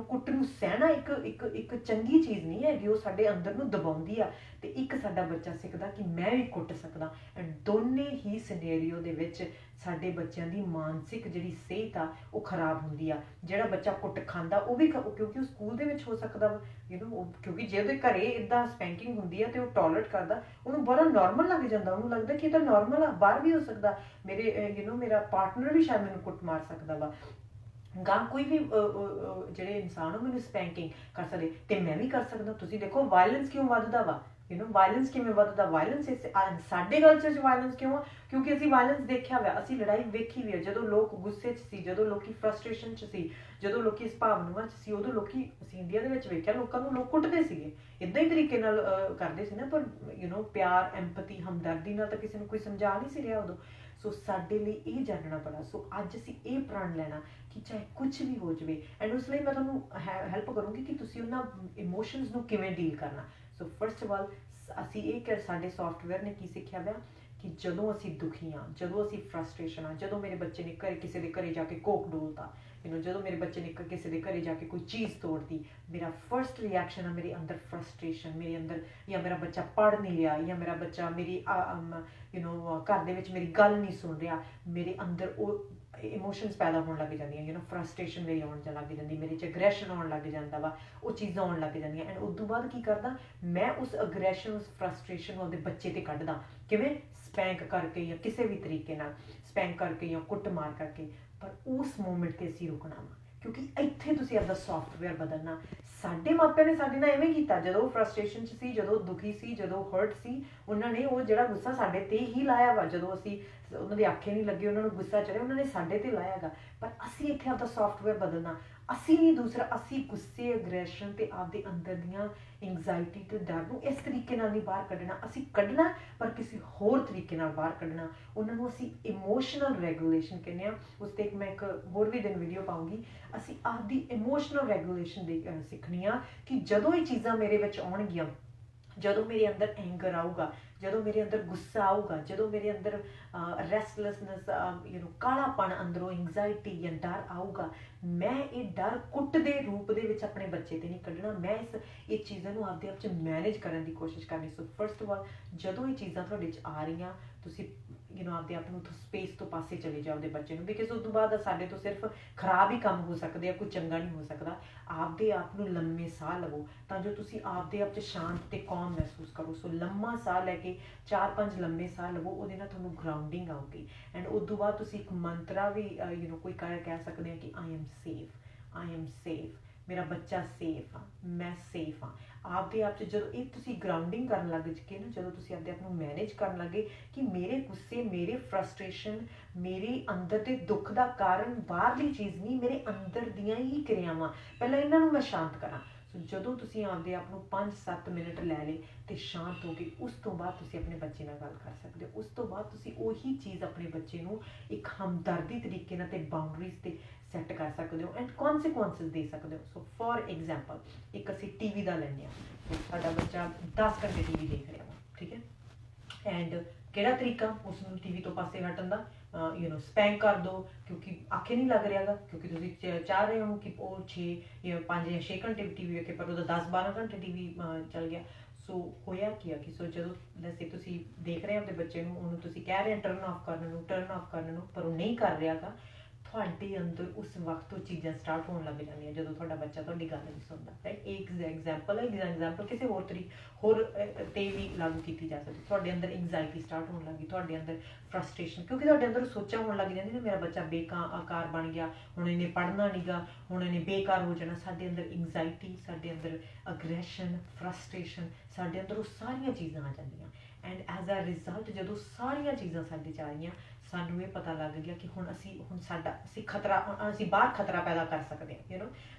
ਕੁੱਟ ਨੂੰ ਸਹਿਣਾ ਇੱਕ ਚੰਗੀ ਚੀਜ਼ ਨਹੀਂ ਹੈਗੀ, ਉਹ ਸਾਡੇ ਅੰਦਰ ਨੂੰ ਦਬਾਉਂਦੀ ਆ। ਤੇ ਇੱਕ ਸਾਡਾ ਬੱਚਾ ਸਿੱਖਦਾ ਕਿ ਮੈਂ ਵੀ ਕੁੱਟ ਸਕਦਾ। ਐਂਡ ਦੋਨੇ ਹੀ ਸਿਨੈਰੀਓ ਦੇ ਵਿੱਚ ਸਾਡੇ ਬੱਚਿਆਂ ਦੀ ਮਾਨਸਿਕ ਜਿਹੜੀ ਸਿਹਤ ਆ ਉਹ ਖਰਾਬ ਹੁੰਦੀ ਆ। ਜਿਹੜਾ ਬੱਚਾ ਕੁੱਟ ਖਾਂਦਾ ਉਹ ਵੀ, ਕਿਉਂਕਿ ਉਹ ਸਕੂਲ ਦੇ ਵਿੱਚ ਹੋ ਸਕਦਾ ਵਾ ਕਿਉਂਕਿ ਜੇ ਉਹਦੇ ਘਰੇ ਇੱਦਾਂ ਸਪੈਂਕਿੰਗ ਹੁੰਦੀ ਆ ਤੇ ਉਹ ਟੋਲਰੇਟ ਕਰਦਾ, ਉਹਨੂੰ ਬੜਾ ਨੋਰਮਲ ਲੱਗ ਜਾਂਦਾ, ਉਹਨੂੰ ਲੱਗਦਾ ਕਿ ਇਹ ਤਾਂ ਨੋਰਮਲ ਆ, ਬਾਹਰ ਵੀ ਹੋ ਸਕਦਾ, ਮੇਰਾ ਪਾਰਟਨਰ ਵੀ ਸ਼ਾਇਦ ਮੈਨੂੰ ਕੁੱਟ ਮਾਰ ਸਕਦਾ ਵਾ, ਗਾਂ ਕੋਈ ਵੀ ਜਿਹੜੇ ਇਨਸਾਨ ਉਹ ਮੈਨੂੰ ਸਪੈਂਕਿੰਗ ਕਰ ਸਕਦੇ ਤੇ ਮੈਂ ਵੀ ਕਰ ਸਕਦਾ। ਤੁਸੀਂ ਦੇਖੋ ਵਾਇਲੈਂਸ ਕਿਉਂ ਵੱਧਦਾ ਵਾ, ਵਾਇਲੈਂਸ ਕਿਵੇਂ ਵੱਧਦਾ? ਵਾਇਲੈਂਸ ਸਾਡੇ ਕਲਚਰ 'ਚ ਵਾਇਲੈਂਸ ਕਿਉਂ ਆ? ਕਿਉਂਕਿ ਅਸੀਂ ਵਾਇਲੈਂਸ ਦੇਖਿਆ ਹੋਇਆ, ਅਸੀਂ ਲੜਾਈ ਵੇਖੀ ਵੀ ਆ। ਜਦੋਂ ਲੋਕ ਗੁੱਸੇ 'ਚ ਸੀ, ਜਦੋਂ ਲੋਕੀ ਫਰਸਟ੍ਰੇਸ਼ਨ 'ਚ ਸੀ, ਜਦੋਂ ਲੋਕੀ ਇਸ ਭਾਵਨਾਵਾਂ 'ਚ ਸੀ, ਉਦੋਂ ਲੋਕੀ, ਅਸੀਂ ਇੰਡੀਆ ਦੇ ਵਿੱਚ ਵੇਖਿਆ ਲੋਕਾਂ ਨੂੰ ਲੋਕ ਕੁੱਟਦੇ ਸੀਗੇ, ਇੱਦਾਂ ਹੀ ਤਰੀਕੇ ਨਾਲ ਕਰਦੇ ਸੀ ਨਾ। ਪਰ ਪਿਆਰ, ਐਂਪਥੀ, ਹਮਦਰਦੀ ਨਾਲ ਤਾਂ ਕਿਸੇ ਨੂੰ ਕੋਈ ਸਮਝਾ ਨਹੀਂ ਸੀ ਰਿਹਾ ਉਦੋਂ। ਸੋ ਸਾਡੇ ਲਈ ਇਹ ਜਾਣਨਾ ਬੜਾ। ਸੋ ਅੱਜ ਅਸੀਂ ਇਹ ਪ੍ਰਣ ਲੈਣਾ ਕਿ ਚਾਹੇ ਕੁਛ ਵੀ ਹੋ ਜਾਵੇ, ਐਂਡ ਉਸ ਲਈ ਮੈਂ ਤੁਹਾਨੂੰ ਹੈਲਪ ਕਰੂੰਗੀ ਕਿ ਤੁਸੀਂ ਉਹਨਾਂ ਇਮੋਸ਼ਨਸ ਨੂੰ ਕਿਵੇਂ ਡੀਲ ਕਰਨਾ। ਸੋ ਫਸਟ ਆਫ ਆਲ ਅਸੀਂ ਇਹ ਕਿ ਸਾਡੇ ਸੌਫਟਵੇਅਰ ਨੇ ਕੀ ਸਿੱਖਿਆ ਵਿਆ ਕਿ ਜਦੋਂ ਅਸੀਂ ਦੁਖੀ ਹਾਂ, ਜਦੋਂ ਅਸੀਂ ਫਰਸਟ੍ਰੇਸ਼ਨ ਆ, ਜਦੋਂ ਮੇਰੇ ਬੱਚੇ ਨੇ ਕਿਸੇ ਦੇ ਘਰੇ ਜਾ ਕੇ ਕੋਕ ਡੋਲਤਾ, ਜਦੋਂ ਮੇਰੇ ਬੱਚੇ ਨੇ ਕਿਸੇ ਦੇ ਘਰੇ ਜਾ ਕੇ ਕੋਈ ਚੀਜ਼ ਤੋੜਤੀ, ਮੇਰਾ ਫਰਸਟ ਰਿਐਕਸ਼ਨ ਆ ਮੇਰੇ ਅੰਦਰ ਫਰਸਟ੍ਰੇਸ਼ਨ, ਮੇਰੇ ਅੰਦਰ, ਜਾਂ ਮੇਰਾ ਬੱਚਾ ਪੜ੍ਹ ਨਹੀਂ ਰਿਹਾ, ਜਾਂ ਮੇਰਾ ਬੱਚਾ ਮੇਰੀ ਘਰ ਦੇ ਵਿੱਚ ਮੇਰੀ ਗੱਲ ਨਹੀਂ ਸੁਣ ਰਿਹਾ, ਮੇਰੇ ਅੰਦਰ ਉਹ ਇਮੋਸ਼ਨਸ ਪੈਦਾ ਹੋਣ ਲੱਗ ਜਾਂਦੀਆਂ, ਫਰਸਟ੍ਰੇਸ਼ਨ ਮੇਰੀ ਆਉਣ ਲੱਗ ਜਾਂਦੀ, ਮੇਰੇ 'ਚ ਅਗਰੈਸ਼ਨ ਆਉਣ ਲੱਗ ਜਾਂਦਾ ਵਾ, ਉਹ ਚੀਜ਼ਾਂ ਆਉਣ ਲੱਗ ਜਾਂਦੀਆਂ। ਐਂਡ ਉਸ ਤੋਂ ਬਾਅਦ ਕੀ ਕਰਦਾ ਮੈਂ, ਉਸ ਅਗਰੈਸ਼ਨ, ਉਸ ਫਰਸਟ੍ਰੇਸ਼ਨ ਨੂੰ ਉਹਦੇ ਬੱਚੇ 'ਤੇ ਕੱਢਦਾ। ਕਿਵੇਂ? ਸਪੈਂਕ ਕਰਕੇ ਜਾਂ ਕਿਸੇ ਵੀ ਤਰੀਕੇ ਨਾਲ ਸਪੈਂਕ ਕਰਕੇ ਜਾਂ ਕੁੱਟ ਮਾਰ ਕਰਕੇ। ਪਰ ਉਸ ਮੂਮੈਂਟ 'ਤੇ ਅਸੀਂ ਰੁਕਣਾ ਵਾ, ਕਿਉਂਕਿ ਇੱਥੇ ਤੁਸੀਂ ਆਪਦਾ ਸੌਫਟਵੇਅਰ ਬਦਲਣਾ। ਸਾਡੇ ਮਾਪਿਆਂ ਨੇ ਸਾਡੇ ਨਾਲ ਐਵੇਂ ਕੀਤਾ, ਜਦੋਂ ਫਰਸਟ੍ਰੇਸ਼ਨ 'ਚ ਸੀ, ਜਦੋਂ ਦੁਖੀ ਸੀ, ਜਦੋਂ ਹਰਟ ਸੀ, ਉਹਨਾਂ ਨੇ ਉਹ ਜਿਹੜਾ ਗੁੱਸਾ ਸਾਡੇ 'ਤੇ ਹੀ ਲਾਇਆ ਵਾ। ਜਦੋਂ ਅਸੀਂ ਉਹਨਾਂ ਦੇ ਆਖੇ ਨਹੀਂ ਲੱਗੇ, ਉਹਨਾਂ ਨੂੰ ਗੁੱਸਾ ਚੜਿਆ, ਉਹਨਾਂ ਨੇ ਸਾਡੇ ਤੇ ਲਾਇਆ ਗਾ। ਪਰ ਅਸੀਂ ਇੱਥੇ ਆਪਦਾ ਸੌਫਟਵੇਅਰ ਬਦਲਣਾ, ਅਸੀਂ ਨਹੀਂ ਦੂਸਰਾ, ਅਸੀਂ ਗੁੱਸੇ, ਅਗਰੈਸ਼ਨ ਤੇ ਆਪਦੇ ਅੰਦਰ ਦੀਆਂ ਐਂਗਜ਼ਾਇਟੀ ਤੇ ਡਰ ਨੂੰ ਇਸ ਤਰੀਕੇ ਨਾਲ ਨਹੀਂ ਬਾਹਰ ਕੱਢਣਾ। ਅਸੀਂ ਕੱਢਣਾ ਪਰ ਕਿਸੇ ਹੋਰ ਤਰੀਕੇ ਨਾਲ ਬਾਹਰ ਕੱਢਣਾ। ਉਹਨਾਂ ਨੂੰ ਅਸੀਂ ਇਮੋਸ਼ਨਲ ਰੈਗੂਲੇਸ਼ਨ ਕਹਿੰਦੇ ਹਾਂ। ਉਸ 'ਤੇ ਮੈਂ ਇੱਕ ਹੋਰ ਵੀ ਦਿਨ ਵੀਡੀਓ ਪਾਊਂਗੀ। ਅਸੀਂ ਆਪਦੀ ਇਮੋਸ਼ਨਲ ਰੈਗੂਲੇਸ਼ਨ ਦੇ ਸਿੱਖਣੀ ਆ ਕਿ ਜਦੋਂ ਇਹ ਚੀਜ਼ਾਂ ਮੇਰੇ ਵਿੱਚ ਆਉਣਗੀਆਂ, ਜਦੋਂ ਮੇਰੇ ਅੰਦਰ ਐਂਗਰ ਆਊਗਾ, ਜਦੋਂ ਮੇਰੇ ਅੰਦਰ ਗੁੱਸਾ ਆਊਗਾ, ਜਦੋਂ ਮੇਰੇ ਅੰਦਰ ਰੈਸਟਲੈਸਨੈਸ, ਕਾਲਾਪਣ ਅੰਦਰੋਂ, ਐਂਗਜ਼ਾਇਟੀ ਜਾਂ ਡਰ ਆਊਗਾ, ਮੈਂ ਇਹ ਡਰ ਕੁੱਟ ਦੇ ਰੂਪ ਦੇ ਵਿੱਚ ਆਪਣੇ ਬੱਚੇ ਤੇ ਨਹੀਂ ਕੱਢਣਾ। ਮੈਂ ਇਹ ਚੀਜ਼ਾਂ ਨੂੰ ਆਪਦੇ ਆਪ 'ਚ ਮੈਨੇਜ ਕਰਨ ਦੀ ਕੋਸ਼ਿਸ਼ ਕਰਨੀ। ਸੋ ਫਸਟ ਆਫ ਆਲ, ਜਦੋਂ ਇਹ ਚੀਜ਼ਾਂ ਤੁਹਾਡੇ 'ਚ ਆ ਰਹੀਆਂ, ਤੁਸੀਂ ਆਪਦੇ ਆਪ ਨੂੰ ਸਪੇਸ ਤੋਂ ਪਾਸੇ ਚਲੇ ਜਾਓ ਆਪਦੇ ਬੱਚੇ ਨੂੰ, ਬਿਕਾਜ਼ ਉਸ ਤੋਂ ਬਾਅਦ ਸਾਡੇ ਤੋਂ ਸਿਰਫ ਖਰਾਬ ਹੀ ਕੰਮ ਹੋ ਸਕਦੇ ਆ, ਕੋਈ ਚੰਗਾ ਨਹੀਂ ਹੋ ਸਕਦਾ। ਆਪਦੇ ਆਪ ਨੂੰ ਲੰਮੇ ਸਾਹ ਲਵੋ ਤਾਂ ਜੋ ਤੁਸੀਂ ਆਪਦੇ ਆਪ 'ਚ ਸ਼ਾਂਤ ਤੇ ਕੌਮ ਮਹਿਸੂਸ ਕਰੋ। ਸੋ ਲੰਮਾ ਸਾਹ ਲੈ ਕੇ 4-5 ਲੰਮੇ ਸਾਹ ਲਵੋ, ਉਹਦੇ ਨਾਲ ਤੁਹਾਨੂੰ ਗਰਾਊਂਡਿੰਗ ਆਊਗੀ। ਐਂਡ ਉਸ ਤੋਂ ਬਾਅਦ ਤੁਸੀਂ ਇੱਕ ਮੰਤਰਾ ਵੀ ਕੋਈ ਕਹਿ ਸਕਦੇ ਆ ਕਿ I am safe, I am safe, ਮੇਰਾ ਬੱਚਾ ਸੇਫ ਆ, ਮੈਂ ਸੇਫ ਹਾਂ। ਆਪਦੇ ਆਪ 'ਚ ਜਦੋਂ ਇਹ ਤੁਸੀਂ ਗਰਾਊਂਡਿੰਗ ਕਰਨ ਲੱਗ ਕੇ ਨਾ, ਜਦੋਂ ਤੁਸੀਂ ਆਪਦੇ ਆਪ ਨੂੰ ਮੈਨੇਜ ਕਰਨ ਲੱਗੇ ਕਿ ਮੇਰੇ ਗੁੱਸੇ, ਮੇਰੇ ਫਰਸਟ੍ਰੇਸ਼ਨ, ਮੇਰੇ ਅੰਦਰ ਦੇ ਦੁੱਖ ਦਾ ਕਾਰਨ ਬਾਹਰਲੀ ਚੀਜ਼ ਨਹੀਂ, ਮੇਰੇ ਅੰਦਰ ਦੀਆਂ ਹੀ ਕਿਰਿਆਵਾਂ, ਪਹਿਲਾਂ ਇਹਨਾਂ ਨੂੰ ਮੈਂ ਸ਼ਾਂਤ ਕਰਾਂ। ਸੋ ਜਦੋਂ ਤੁਸੀਂ ਆਪਦੇ ਆਪ ਨੂੰ 5-7 ਮਿੰਟ ਲੈ ਲਏ ਤੇ ਸ਼ਾਂਤ ਹੋ ਗਏ, ਉਸ ਤੋਂ ਬਾਅਦ ਤੁਸੀਂ ਆਪਣੇ ਬੱਚੇ ਨਾਲ ਗੱਲ ਕਰ ਸਕਦੇ ਹੋ। ਉਸ ਤੋਂ ਬਾਅਦ ਤੁਸੀਂ ਉਹੀ ਚੀਜ਼ ਆਪਣੇ ਬੱਚੇ ਨੂੰ ਇੱਕ ਹਮਦਰਦੀ ਤਰੀਕੇ ਨਾਲ ਤੇ ਬਾਉਂਡਰੀਜ਼ ਤੇ ਸੈੱਟ ਕਰ ਸਕਦੇ ਹੋ ਐਂਡ ਕੌਨਸੀਕੁਐਂਸਿਸ ਦੇ ਸਕਦੇ ਹੋ। ਸੋ ਫॉर ਐਗਜ਼ਾਮਪਲ, ਇੱਕ ਅਸੀਂ ਟੀਵੀ ਦਾ ਲੈਂਦੇ ਹਾਂ। ਸਾਡਾ ਬੱਚਾ 10 ਘੰਟੇ ਟੀਵੀ ਦੇਖ ਰਿਹਾ ਵਾ, ਠੀਕ ਹੈ, ਐਂਡ ਕਿਹੜਾ ਤਰੀਕਾ ਉਸ ਨੂੰ ਟੀਵੀ ਤੋਂ ਪਾਸੇ ਹਟਣ ਦਾ? ਸਪੈਂਕ ਕਰ ਦਿਓ, ਕਿਉਂਕਿ ਆਖੇ ਨਹੀਂ ਲੱਗ ਰਿਹਾ ਗਾ, ਕਿਉਂਕਿ ਤੁਸੀਂ ਚਾਹ ਰਹੇ ਹੋ ਕਿ ਉਹ 5 ਜਾਂ 6 ਘੰਟੇ ਟੀਵੀ ਵੇਖੇ, ਪਰ ਉਹਦਾ 10-12 ਘੰਟੇ ਟੀਵੀ ਚੱਲ ਗਿਆ। ਸੋ ਹੋਇਆ ਕੀ ਆ ਕਿ ਜਦੋਂ ਵੈਸੇ ਤੁਸੀਂ ਦੇਖ ਰਹੇ ਹੋ ਆਪਣੇ ਬੱਚੇ ਨੂੰ, ਉਹਨੂੰ ਤੁਸੀਂ ਕਹਿ ਰਹੇ ਹੋ ਟਰਨ ਆਫ ਕਰਨ ਨੂੰ, ਪਰ ਉਹ ਨਹੀਂ ਕਰ ਰਿਹਾ ਗਾ, ਤੁਹਾਡੇ ਅੰਦਰ ਉਸ ਵਕਤ ਤੋਂ ਚੀਜ਼ਾਂ ਸਟਾਰਟ ਹੋਣ ਲੱਗ ਜਾਂਦੀਆਂ ਜਦੋਂ ਤੁਹਾਡਾ ਬੱਚਾ ਤੁਹਾਡੀ ਗੱਲ ਨਹੀਂ ਸੁਣਦਾ। ਰਾਈਟ, ਇਹ ਐਗਜ਼ਾਮਪਲ ਹੈ। ਐਗਜ਼ਾਮਪਲ ਕਿਸੇ ਹੋਰ ਤੇ ਵੀ ਲਾਗੂ ਕੀਤੀ ਜਾ ਸਕਦੀ। ਤੁਹਾਡੇ ਅੰਦਰ ਐਂਗਜ਼ਾਇਟੀ ਸਟਾਰਟ ਹੋਣ ਲੱਗੀ, ਤੁਹਾਡੇ ਅੰਦਰ ਫਰਸਟ੍ਰੇਸ਼ਨ, ਕਿਉਂਕਿ ਤੁਹਾਡੇ ਅੰਦਰ ਸੋਚਾਂ ਹੋਣ ਲੱਗ ਜਾਂਦੀਆਂ ਨਾ, ਮੇਰਾ ਬੱਚਾ ਬੇਕਾਰ ਬਣ ਗਿਆ, ਹੁਣ ਇਹਨੇ ਪੜ੍ਹਨਾ ਨਹੀਂ ਗਾ, ਹੁਣ ਇਹਨੇ ਬੇਕਾਰ ਹੋ ਜਾਣਾ। ਸਾਡੇ ਅੰਦਰ ਐਂਗਜ਼ਾਇਟੀ, ਸਾਡੇ ਅੰਦਰ ਅਗਰੈਸ਼ਨ, ਫਰਸਟ੍ਰੇਸ਼ਨ, ਸਾਡੇ ਅੰਦਰ ਉਹ ਸਾਰੀਆਂ ਚੀਜ਼ਾਂ ਆ ਜਾਂਦੀਆਂ। ਐਂਡ ਐਜ਼ ਅ ਰਿਜ਼ਲਟ, ਜਦੋਂ ਸਾਰੀਆਂ ਚੀਜ਼ਾਂ ਸਾਡੇ 'ਚ ਆ ਰਹੀਆਂ, ਸਾਨੂੰ ਇਹ ਪਤਾ ਲੱਗ ਗਿਆ ਕਿ ਅਸੀਂ ਬਾਹਰ ਖਤਰਾ ਪੈਦਾ ਕਰ ਸਕਦੇ ਹਾਂ।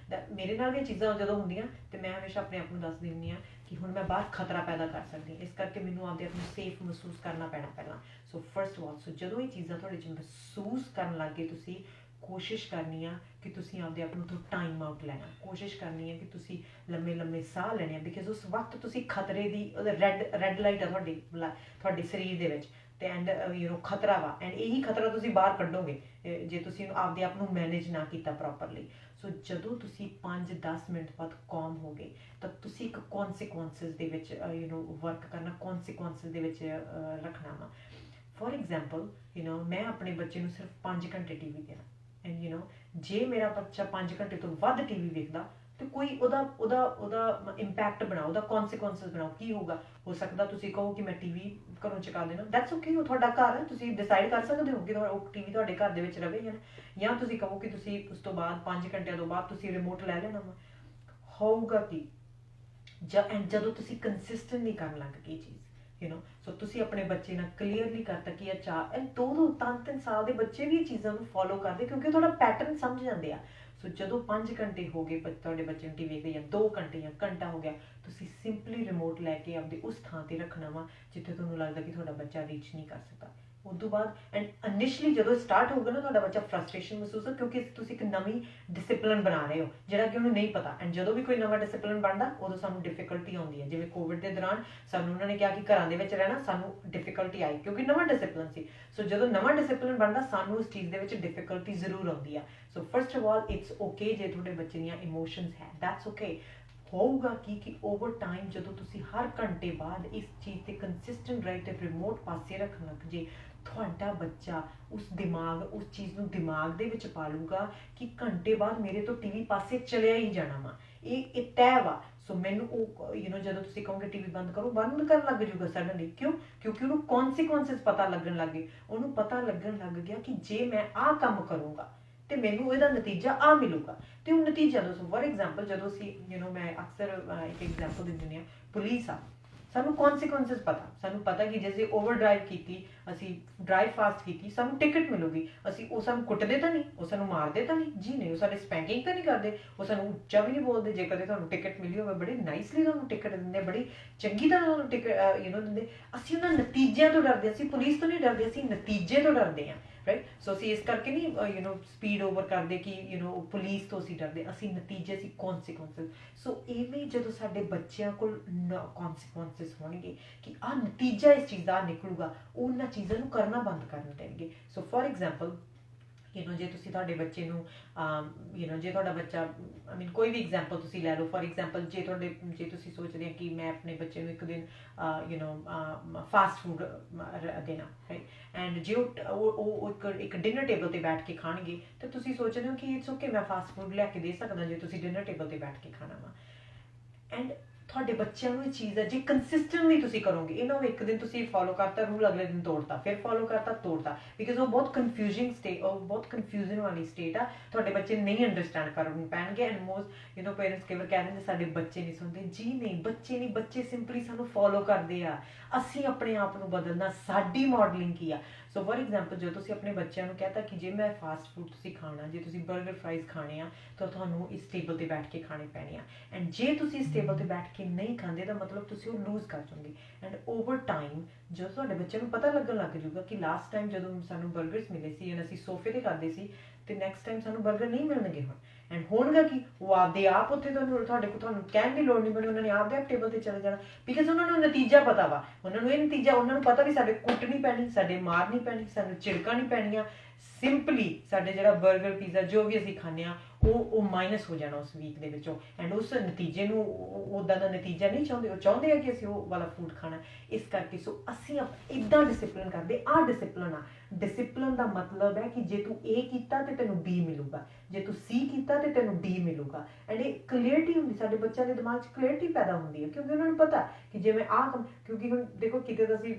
ਮੇਰੇ ਨਾਲ ਵੀ ਇਹ ਚੀਜ਼ਾਂ ਜਦੋਂ ਹੁੰਦੀਆਂ ਤੇ ਮੈਂ ਹਮੇਸ਼ਾ ਆਪਣੇ ਆਪ ਨੂੰ ਦੱਸਦੀ ਹੁੰਦੀ ਹਾਂ ਕਿ ਹੁਣ ਮੈਂ ਬਾਹਰ ਖਤਰਾ ਪੈਦਾ ਕਰ ਸਕਦੀ ਹਾਂ, ਇਸ ਕਰਕੇ ਮੈਨੂੰ ਆਪਦੇ ਆਪ ਨੂੰ ਸੇਫ ਮਹਿਸੂਸ ਕਰਨਾ ਪੈਣਾ ਪਹਿਲਾਂ। ਸੋ ਫਸਟ ਆਫ ਆਲ, ਜਦੋਂ ਇਹ ਚੀਜ਼ਾਂ ਤੁਹਾਡੇ 'ਚ ਮਹਿਸੂਸ ਕਰਨ ਲੱਗ ਗਏ, ਤੁਸੀਂ ਕੋਸ਼ਿਸ਼ ਕਰਨੀ ਆ ਕਿ ਤੁਸੀਂ ਆਪਦੇ ਆਪ ਨੂੰ ਤੋਂ ਟਾਈਮ ਆਊਟ ਲੈਣਾ, ਕੋਸ਼ਿਸ਼ ਕਰਨੀ ਹੈ ਕਿ ਤੁਸੀਂ ਲੰਮੇ ਸਾਹ ਲੈਣੇ ਆ, ਬਿਕਾਜ਼ ਉਸ ਵਕਤ ਤੁਸੀਂ ਖਤਰੇ ਦੀ ਰੈੱਡ ਲਾਈਟ ਆ ਤੁਹਾਡੇ ਸਰੀਰ ਦੇ ਵਿੱਚ, ਤੇ ਐਂਡ ਖਤਰਾ ਵਾ, ਐਂਡ ਇਹੀ ਖਤਰਾ ਤੁਸੀਂ ਬਾਹਰ ਕੱਢੋਗੇ ਜੇ ਤੁਸੀਂ ਆਪਦੇ ਆਪ ਨੂੰ ਮੈਨੇਜ ਨਾ ਕੀਤਾ ਪ੍ਰੋਪਰਲੀ। ਸੋ ਜਦੋਂ ਤੁਸੀਂ 5-10 ਮਿੰਟ ਬਾਅਦ ਕੌਮ ਹੋ ਗਏ ਤਾਂ ਤੁਸੀਂ ਇੱਕ ਕੌਨਸੀਕੁਐਂਸਿਸ ਦੇ ਵਿੱਚ ਵਰਕ ਕਰਨਾ, ਕੌਨਸੀਕੁਐਂਸਿਸ ਦੇ ਵਿੱਚ ਰੱਖਣਾ ਵਾ। ਫॉर ਐਗਜ਼ਾਮਪਲ, ਮੈਂ ਆਪਣੇ ਬੱਚੇ ਨੂੰ ਸਿਰਫ 5 ਘੰਟੇ ਟੀਵੀ ਦੇਣਾ, ਐਂਡ ਜੇ ਮੇਰਾ ਬੱਚਾ 5 ਘੰਟੇ ਤੋਂ ਵੱਧ ਟੀਵੀ ਵੇਖਦਾ ਤੇ ਕੋਈ ਉਹਦਾ ਇੰਪੈਕਟ ਬਣਾਓ, ਉਹਦਾ ਕੌਨਸੀਕੁਐਂਸਿਸ ਬਣਾਓ। ਕੀ ਹੋਊਗਾ? ਹੋ ਸਕਦਾ ਤੁਸੀਂ ਕਹੋ ਕਿ ਮੈਂ ਟੀਵੀ ਘਰੋਂ ਚੁਕਾ ਦੇਣਾ, ਦੈਟਸ ਓਕੇ, ਉਹ ਤੁਹਾਡਾ ਘਰ ਹੈ, ਤੁਸੀਂ ਡਿਸਾਈਡ ਕਰ ਸਕਦੇ ਹੋ ਕਿ ਉਹ ਟੀਵੀ ਤੁਹਾਡੇ ਘਰ ਦੇ ਵਿੱਚ ਰਵੇ ਜਾਂ ਤੁਸੀਂ ਕਹੋ ਕਿ ਤੁਸੀਂ ਉਸ ਤੋਂ ਬਾਅਦ 5 ਘੰਟਿਆਂ ਤੋਂ ਬਾਅਦ ਤੁਸੀਂ ਰਿਮੋਟ ਲੈ ਲੈਣਾ ਵਾ। ਹੋਊਗਾ ਕੀ? ਜਦੋਂ ਤੁਸੀਂ ਕੰਸਿਸਟੈਂਟਲੀ ਕਰਨ ਲੱਗ ਗਏ ਚੀਜ਼, ਸੋ ਤੁਸੀਂ ਆਪਣੇ ਬੱਚੇ ਨਾਲ ਕਲੀਅਰਲੀ ਕਰਤਾ ਕਿ ਇਹ 2-3 ਸਾਲ ਦੇ ਬੱਚੇ ਵੀ ਇਹ ਚੀਜ਼ਾਂ ਨੂੰ ਫੋਲੋ ਕਰਦੇ, ਕਿਉਂਕਿ ਤੁਹਾਡਾ ਪੈਟਰਨ ਸਮਝ ਜਾਂਦੇ ਆ। ਸੋ ਜਦੋਂ 5 ਘੰਟੇ ਹੋ ਗਏ ਤੁਹਾਡੇ ਬੱਚੇ ਨੂੰ ਟੀਵੀ ਵੇਖਦੇ, ਜਾਂ 2 ਘੰਟੇ ਜਾਂ ਘੰਟਾ ਹੋ ਗਿਆ, ਤੁਸੀਂ ਸਿੰਪਲੀ ਰਿਮੋਟ ਲੈ ਕੇ ਆਪਦੇ ਉਸ ਥਾਂ ਤੇ ਰੱਖਣਾ ਵਾ ਜਿੱਥੇ ਤੁਹਾਨੂੰ ਲੱਗਦਾ ਕਿ ਤੁਹਾਡਾ ਬੱਚਾ ਰੀਚ ਨਹੀਂ ਕਰ ਸਕਦਾ। ਉਸ ਤੋਂ ਬਾਅਦ ਐਂਡ ਇਨੀਸ਼ੀਅਲੀ ਜਦੋਂ ਸਟਾਰਟ ਹੋਊਗਾ ਨਾ, ਤੁਹਾਡਾ ਬੱਚਾ ਫਰਸਟ੍ਰੇਸ਼ਨ ਮਹਿਸੂਸ ਹੋ, ਕਿਉਂਕਿ ਤੁਸੀਂ ਇੱਕ ਨਵੀਂ ਡਿਸਿਪਲਿਨ ਬਣਾ ਰਹੇ ਹੋ ਜਿਹੜਾ ਕਿ ਉਹਨੂੰ ਨਹੀਂ ਪਤਾ। ਐਂਡ ਜਦੋਂ ਵੀ ਕੋਈ ਨਵਾਂ ਡਿਸਿਪਲਿਨ ਬਣਦਾ, ਉਦੋਂ ਸਾਨੂੰ ਡਿਫਿਕਲਟੀ ਆਉਂਦੀ ਹੈ। ਜਿਵੇਂ ਕੋਵਿਡ ਦੇ ਦੌਰਾਨ ਸਾਨੂੰ ਉਹਨਾਂ ਨੇ ਕਿਹਾ ਕਿ ਘਰਾਂ ਦੇ ਵਿੱਚ ਰਹਿਣਾ, ਸਾਨੂੰ ਡਿਫਿਕਲਟੀ ਆਈ ਕਿਉਂਕਿ ਨਵਾਂ ਡਿਸਿਪਲਿਨ ਸੀ। ਸੋ ਜਦੋਂ ਨਵਾਂ ਡਿਸਿਪਲਿਨ ਬਣਦਾ, ਸਾਨੂੰ ਉਸ ਚੀਜ਼ ਦੇ ਵਿੱਚ ਡਿਫਿਕਲਟੀ ਜ਼ਰੂਰ ਆਉਂਦੀ ਆ। So first of all, it's okay ਜੇ ਤੁਹਾਡੇ ਬੱਚੇ ਦੀਆਂ ਇਮੋਸ਼ਨਸ ਹੈ, ਦੈਟਸ ਓਕੇ। ਹੋਊਗਾ ਕਿ ਓਵਰ ਟਾਈਮ ਜਦੋਂ ਤੁਸੀਂ ਹਰ ਘੰਟੇ ਬਾਅਦ ਇਸ ਚੀਜ਼ ਤੇ ਕੰਸਿਸਟੈਂਟ ਰਹੇ ਤੇ ਰਿਮੋਟ ਪਾਸੇ ਰੱਖਣ ਲੱਗ ਜੇ, ਤੁਹਾਡਾ ਬੱਚਾ ਉਸ ਚੀਜ਼ ਨੂੰ ਦਿਮਾਗ ਦੇ ਵਿੱਚ ਪਾ ਲੂਗਾ ਕਿ ਘੰਟੇ ਬਾਅਦ ਮੇਰੇ ਤੋਂ ਟੀਵੀ ਪਾਸੇ ਚਲਿਆ ਹੀ ਜਾਣਾ ਵਾ, ਇਹ ਤੈਅ ਵਾ। ਸੋ ਮੈਨੂੰ ਉਹ ਜਦੋਂ ਤੁਸੀਂ ਕਹੋਗੇ ਟੀਵੀ ਬੰਦ ਕਰਨ ਲੱਗ ਜੂਗਾ ਸਡਨਲੀ। ਕਿਉਂਕਿ ਉਹਨੂੰ ਕੌਨਸੀਕੁਐਂਸਿਸ ਪਤਾ ਲੱਗਣ ਲੱਗ ਗਏ, ਉਹਨੂੰ ਪਤਾ ਲੱਗਣ ਲੱਗ ਗਿਆ ਕਿ ਜੇ ਮੈਂ ਆਹ ਕੰਮ ਕਰੂੰਗਾ ਤੇ ਮੈਨੂੰ ਇਹਦਾ ਨਤੀਜਾ ਆ ਮਿਲੂਗਾ। ਤੇ ਉਹ ਨਤੀਜਾ ਦੱਸੋ। ਫॉर ਐਗਜ਼ਾਮਪਲ, ਜਦੋਂ ਅਸੀਂ ਮੈਂ ਅਕਸਰ ਇੱਕ ਐਗਜ਼ਾਮਪਲ ਦਿੰਦੀ ਹਾਂ, ਪੁਲਿਸ ਆ, ਸਾਨੂੰ ਕੌਨਸੀਕੁਐਂਸਿਸ ਪਤਾ, ਸਾਨੂੰ ਪਤਾ ਕਿ ਜੇ ਅਸੀਂ ਓਵਰ ਡਰਾਈਵ ਕੀਤੀ, ਅਸੀਂ ਡਰਾਈਵ ਫਾਸਟ ਕੀਤੀ, ਸਾਨੂੰ ਟਿਕਟ ਮਿਲੂਗੀ। ਅਸੀਂ ਉਹ ਸਾਨੂੰ ਕੁੱਟਦੇ ਤਾਂ ਨਹੀਂ, ਉਹ ਸਾਨੂੰ ਮਾਰਦੇ ਤਾਂ ਨਹੀਂ, ਜੀ ਨਹੀਂ, ਉਹ ਸਾਡੇ ਸਪੈਂਕਿੰਗ ਤਾਂ ਨਹੀਂ ਕਰਦੇ, ਉਹ ਸਾਨੂੰ ਉੱਚਾ ਵੀ ਨਹੀਂ ਬੋਲਦੇ। ਜੇ ਕਦੇ ਤੁਹਾਨੂੰ ਟਿਕਟ ਮਿਲੀ ਹੋਵੇ, ਬੜੇ ਨਾਈਸਲੀ ਤੁਹਾਨੂੰ ਟਿਕਟ ਦਿੰਦੇ, ਬੜੀ ਚੰਗੀ ਤਰ੍ਹਾਂ ਤੁਹਾਨੂੰ ਟਿਕਟ ਦਿੰਦੇ। ਅਸੀਂ ਉਹਨਾਂ ਨਤੀਜਿਆਂ ਤੋਂ ਡਰਦੇ, ਅਸੀਂ ਪੁਲਿਸ ਤੋਂ ਨਹੀਂ ਡਰਦੇ, ਅਸੀਂ ਨਤੀਜੇ ਤੋਂ ਡਰਦੇ ਹਾਂ, ਰਾਈਟ। ਸੋ ਅਸੀਂ ਇਸ ਕਰਕੇ ਨਹੀਂ ਸਪੀਡ ਓਵਰ ਕਰਦੇ ਕਿ ਪੁਲਿਸ ਤੋਂ ਅਸੀਂ ਡਰਦੇ, ਅਸੀਂ ਨਤੀਜੇ, ਅਸੀਂ ਕੌਨਸੀਕੁਐਂਸਿਸ। ਸੋ ਇਵੇਂ ਜਦੋਂ ਸਾਡੇ ਬੱਚਿਆਂ ਕੋਲ ਕੌਨਸੀਕੁਐਂਸਿਸ ਹੋਣਗੇ ਕਿ ਆਹ ਨਤੀਜਾ ਇਸ ਚੀਜ਼ ਦਾ ਨਿਕਲੂਗਾ, ਉਹਨਾਂ ਚੀਜ਼ਾਂ ਨੂੰ ਕਰਨਾ ਬੰਦ ਕਰਨ ਦੇਣਗੇ। ਸੋ ਫੋਰ ਐਗਜ਼ਾਮਪਲ ਜੇ ਤੁਸੀਂ ਤੁਹਾਡੇ ਬੱਚੇ ਨੂੰ ਜੇ ਤੁਹਾਡਾ ਬੱਚਾ ਕੋਈ ਵੀ ਐਗਜ਼ਾਮਪਲ ਤੁਸੀਂ ਲੈ ਲਓ। ਫੋਰ ਐਗਜ਼ਾਮਪਲ ਜੇ ਤੁਸੀਂ ਸੋਚਦੇ ਆ ਕਿ ਮੈਂ ਆਪਣੇ ਬੱਚੇ ਨੂੰ ਇੱਕ ਦਿਨ ਫਾਸਟ ਫੂਡ ਦੇਣਾ, ਰਾਈਟ, ਐਂਡ ਜੇ ਉਹ ਇੱਕ ਡਿਨਰ ਟੇਬਲ 'ਤੇ ਬੈਠ ਕੇ ਖਾਣਗੇ ਤਾਂ ਤੁਸੀਂ ਸੋਚਦੇ ਹੋ ਕਿ ਇਟਸ ਓਕੇ, ਮੈਂ ਫਾਸਟ ਫੂਡ ਲੈ ਕੇ ਦੇ ਸਕਦਾ ਜੇ ਤੁਸੀਂ ਡਿਨਰ ਟੇਬਲ 'ਤੇ ਬੈਠ ਕੇ ਖਾਣਾ ਵਾ। ਐਂਡ ਤੁਹਾਡੇ ਬੱਚਿਆਂ ਨੂੰ ਇਹ ਚੀਜ਼ ਹੈ, ਜੇ ਕੰਸਿਸਟੈਂਟਲੀ ਤੁਸੀਂ ਕਰੋਗੇ, ਇਹ ਨਾ ਹੋਵੇ ਇੱਕ ਦਿਨ ਤੁਸੀਂ ਫੋਲੋ ਕਰਤਾ ਰੂਲ, ਅਗਲੇ ਦਿਨ ਤੋੜਤਾ, ਫਿਰ ਫੋਲੋ ਕਰਤਾ, ਤੋੜਤਾ, ਬਿਕਾਜ਼ ਉਹ ਬਹੁਤ ਕਨਫਿਊਜ਼ਨ ਵਾਲੀ ਸਟੇਟ ਆ। ਤੁਹਾਡੇ ਬੱਚੇ ਨਹੀਂ ਅੰਡਰਸਟੈਂਡ ਕਰ ਪੈਣਗੇ। ਐਂਡ ਮੋਸਟ ਪੇਰੈਂਟਸ ਕਈ ਵਾਰ ਕਹਿ ਦਿੰਦੇ ਸਾਡੇ ਬੱਚੇ ਨਹੀਂ ਸੁਣਦੇ। ਜੀ ਨਹੀਂ, ਬੱਚੇ ਨਹੀਂ, ਬੱਚੇ ਸਿੰਪਲੀ ਸਾਨੂੰ ਫੋਲੋ ਕਰਦੇ ਆ। ਅਸੀਂ ਆਪਣੇ ਆਪ ਨੂੰ ਬਦਲਣਾ, ਸਾਡੀ ਮਾਡਲਿੰਗ ਕੀ ਆ। ਸੋ ਫੋਰ ਐਗਜ਼ਾਮਪਲ ਜਦੋਂ ਤੁਸੀਂ ਆਪਣੇ ਬੱਚਿਆਂ ਨੂੰ ਕਹਿਤਾ ਕਿ ਜੇ ਮੈਂ ਫਾਸਟ ਫੂਡ ਤੁਸੀਂ ਖਾਣਾ, ਜੇ ਤੁਸੀਂ ਬਰਗਰ ਫਰਾਈਜ਼ ਖਾਣੇ ਆ ਤਾਂ ਤੁਹਾਨੂੰ ਇਸ ਟੇਬਲ 'ਤੇ ਬੈਠ ਕੇ ਖਾਣੇ ਪੈਣੇ ਆ। ਐਂਡ ਜੇ ਤੁਸੀਂ ਇਸ ਟੇਬਲ 'ਤੇ ਬੈਠ ਕੇ ਨਹੀਂ ਖਾਂਦੇ ਤਾਂ ਮਤਲਬ ਤੁਸੀਂ ਉਹ ਲੂਜ਼ ਕਰ ਜਾਓਗੇ। ਐਂਡ ਓਵਰ ਟਾਈਮ ਜਦੋਂ ਤੁਹਾਡੇ ਬੱਚਿਆਂ ਨੂੰ ਪਤਾ ਲੱਗਣ ਲੱਗ ਜਾਊਗਾ ਕਿ ਲਾਸਟ ਟਾਈਮ ਜਦੋਂ ਸਾਨੂੰ ਬਰਗਰਸ ਮਿਲੇ ਸੀ ਐਂਡ ਅਸੀਂ ਸੋਫੇ 'ਤੇ ਖਾਂਦੇ ਸੀ ਤੇ ਨੈਕਸਟ ਟਾਈਮ ਸਾਨੂੰ ਬਰਗਰ ਨਹੀਂ ਮਿਲਣਗੇ ਹੁਣ। ਐਂਡ ਹੋਣਗਾ ਕਿ ਉਹ ਆਪਦੇ ਆਪ ਉੱਥੇ ਤੁਹਾਨੂੰ ਕਹਿਣ ਦੀ ਲੋੜ ਨਹੀਂ ਪੈਣੀ, ਉਹਨਾਂ ਨੇ ਆਪਦੇ ਆਪ ਟੇਬਲ 'ਤੇ ਚਲੇ ਜਾਣਾ, ਬਿਕਾਜ਼ ਉਹਨਾਂ ਨੂੰ ਨਤੀਜਾ ਪਤਾ ਵਾ। ਉਹਨਾਂ ਨੂੰ ਇਹ ਨਤੀਜਾ, ਉਹਨਾਂ ਨੂੰ ਪਤਾ ਵੀ ਸਾਡੇ ਕੁੱਟ ਨਹੀਂ ਪੈਣੀ, ਸਾਡੇ ਮਾਰ ਨਹੀਂ ਪੈਣੀ, ਸਾਨੂੰ ਝਿੜਕਾਂ ਨਹੀਂ ਪੈਣੀਆਂ। ਸਿੰਪਲੀ ਸਾਡੇ ਜਿਹੜਾ ਬਰਗਰ ਪੀਜ਼ਾ ਜੋ ਵੀ ਅਸੀਂ ਖਾਂਦੇ ਹਾਂ ਉਹ ਮਾਈਨਸ ਹੋ ਜਾਣਾ ਉਸ ਵੀਕ ਦੇ ਵਿੱਚੋਂ। ਐਂਡ ਉਸ ਨਤੀਜੇ ਨੂੰ ਉੱਦਾਂ ਦਾ ਨਤੀਜਾ ਨਹੀਂ ਚਾਹੁੰਦੇ, ਉਹ ਚਾਹੁੰਦੇ ਆ ਕਿ ਅਸੀਂ ਉਹ ਵਾਲਾ ਫੂਡ ਖਾਣਾ। ਇਸ ਕਰਕੇ ਸੋ ਅਸੀਂ ਇੱਦਾਂ ਡਿਸਿਪਲਿਨ ਕਰਦੇ। ਆਹ ਡਿਸਿਪਲਿਨ ਆ। ਡਿਸਿਪਲਿਨ ਦਾ ਮਤਲਬ ਹੈ ਕਿ ਜੇ ਤੂੰ A ਕੀਤਾ ਤੇ ਤੈਨੂੰ B ਮਿਲੂਗਾ, ਜੇ ਤੂੰ C ਕੀਤਾ ਤੇ ਤੈਨੂੰ D ਮਿਲੂਗਾ। ਐਂਡ ਇਹ ਕਲੀਅਰਟੀ ਹੁੰਦੀ, ਸਾਡੇ ਬੱਚਿਆਂ ਦੇ ਦਿਮਾਗ 'ਚ ਕਲੀਅਰਟੀ ਪੈਦਾ ਹੁੰਦੀ ਹੈ ਕਿਉਂਕਿ ਉਹਨਾਂ ਨੂੰ ਪਤਾ ਕਿ ਜੇ ਮੈਂ ਆਹ ਕਿਉਂਕਿ ਹੁਣ ਦੇਖੋ ਕਿਤੇ ਤਾਂ ਅਸੀਂ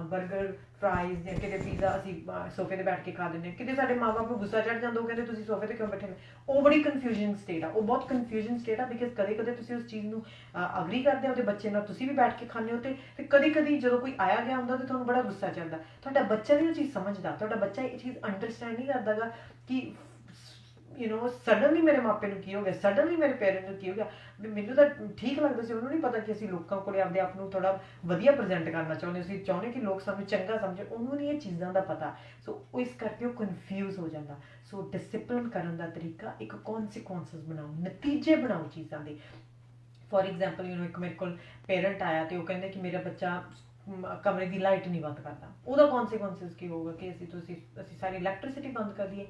ਬਰਗਰ ਫਰਾਈਜ਼ ਜਾਂ ਕਿਤੇ ਪੀਜ਼ਾ ਅਸੀਂ ਸੋਫੇ 'ਤੇ ਬੈਠ ਕੇ ਖਾ ਲੈਂਦੇ ਹਾਂ, ਕਿਤੇ ਸਾਡੇ ਮਾਂ ਬਾਪ ਨੂੰ ਗੁੱਸਾ ਚੜ੍ਹ ਜਾਂਦਾ, ਉਹ ਕਹਿੰਦੇ ਤੁਸੀਂ ਸੋਫੇ 'ਤੇ ਕਿਉਂ ਬੈਠੇ ਨੇ। ਉਹ ਬੜੀ ਕਨਫਿਊਜ਼ਨ ਸਟੇਟ ਆ, ਉਹ ਬਹੁਤ ਕਨਫਿਊਜ਼ਨ ਸਟੇਟ ਆ, ਬਿਕਾਜ਼ ਕਦੇ ਕਦੇ ਤੁਸੀਂ ਉਸ ਚੀਜ਼ ਨੂੰ ਅਗਰੀ ਕਰਦੇ ਹੋ ਉਹਦੇ ਬੱਚੇ ਨਾਲ, ਤੁਸੀਂ ਵੀ ਬੈਠ ਕੇ ਖਾਂਦੇ ਹੋ ਤੇ ਕਦੀ ਕਦੀ ਜਦੋਂ ਕੋਈ ਆਇਆ ਗਿਆ ਹੁੰਦਾ ਤਾਂ ਤੁਹਾਨੂੰ ਬੜਾ ਗੁੱਸਾ ਚੜ੍ਹਦਾ। ਤੁਹਾਡਾ ਬੱਚਾ ਨਹੀਂ ਉਹ ਚੀਜ਼ ਸਮਝਦਾ, ਤੁਹਾਡਾ ਬੱਚਾ ਇਹ ਚੀਜ਼ ਅੰਡਰਸਟੈਂਡ ਨਹੀਂ ਕਰਦਾ ਗਾ ਕਿ ਸਡਨਲੀ ਮੇਰੇ ਮਾਪੇ ਨੂੰ ਕੀ ਹੋ ਗਿਆ, ਸਡਨਲੀ ਮੇਰੇ ਪੇਰੈਂਟ ਨੂੰ ਕੀ ਹੋ ਗਿਆ। ਮੈਨੂੰ ਤਾਂ ਠੀਕ ਲੱਗਦਾ ਸੀ, ਉਹਨੂੰ ਨਹੀਂ ਪਤਾ ਕਿ ਅਸੀਂ ਲੋਕਾਂ ਕੋਲ ਆਪਦੇ ਆਪ ਨੂੰ ਥੋੜ੍ਹਾ ਵਧੀਆ ਪ੍ਰੈਜ਼ੈਂਟ ਕਰਨਾ ਚਾਹੁੰਦੇ, ਅਸੀਂ ਚਾਹੁੰਦੇ ਕਿ ਲੋਕ ਸਾਨੂੰ ਚੰਗਾ ਸਮਝਣ, ਉਹਨੂੰ ਨਹੀਂ ਇਹ ਚੀਜ਼ਾਂ ਦਾ ਪਤਾ। ਸੋ ਉਹ ਇਸ ਕਰਕੇ ਉਹ ਕਨਫਿਊਜ਼ ਹੋ ਜਾਂਦਾ। ਸੋ ਡਿਸਿਪਲਿਨ ਕਰਨ ਦਾ ਤਰੀਕਾ ਇੱਕ ਕੌਨਸੀਕੁਐਂਸਿਸ ਬਣਾਓ, ਨਤੀਜੇ ਬਣਾਓ ਚੀਜ਼ਾਂ ਦੇ। ਫੋਰ ਐਗਜ਼ਾਮਪਲ ਇੱਕ ਮੇਰੇ ਕੋਲ ਪੇਰੈਂਟ ਆਇਆ ਤੇ ਉਹ ਕਹਿੰਦੇ ਕਿ ਮੇਰਾ ਬੱਚਾ ਕਮਰੇ ਦੀ ਲਾਈਟ ਨਹੀਂ ਬੰਦ ਕਰਦਾ। ਉਹਦਾ ਕੌਨਸੀਕੁਐਂਸਿਸ ਕੀ ਹੋਊਗਾ ਕਿ ਅਸੀਂ ਸਾਰੀ ਇਲੈਕਟ੍ਰਿਸਿਟੀ ਬੰਦ ਕਰ ਦਈਏ?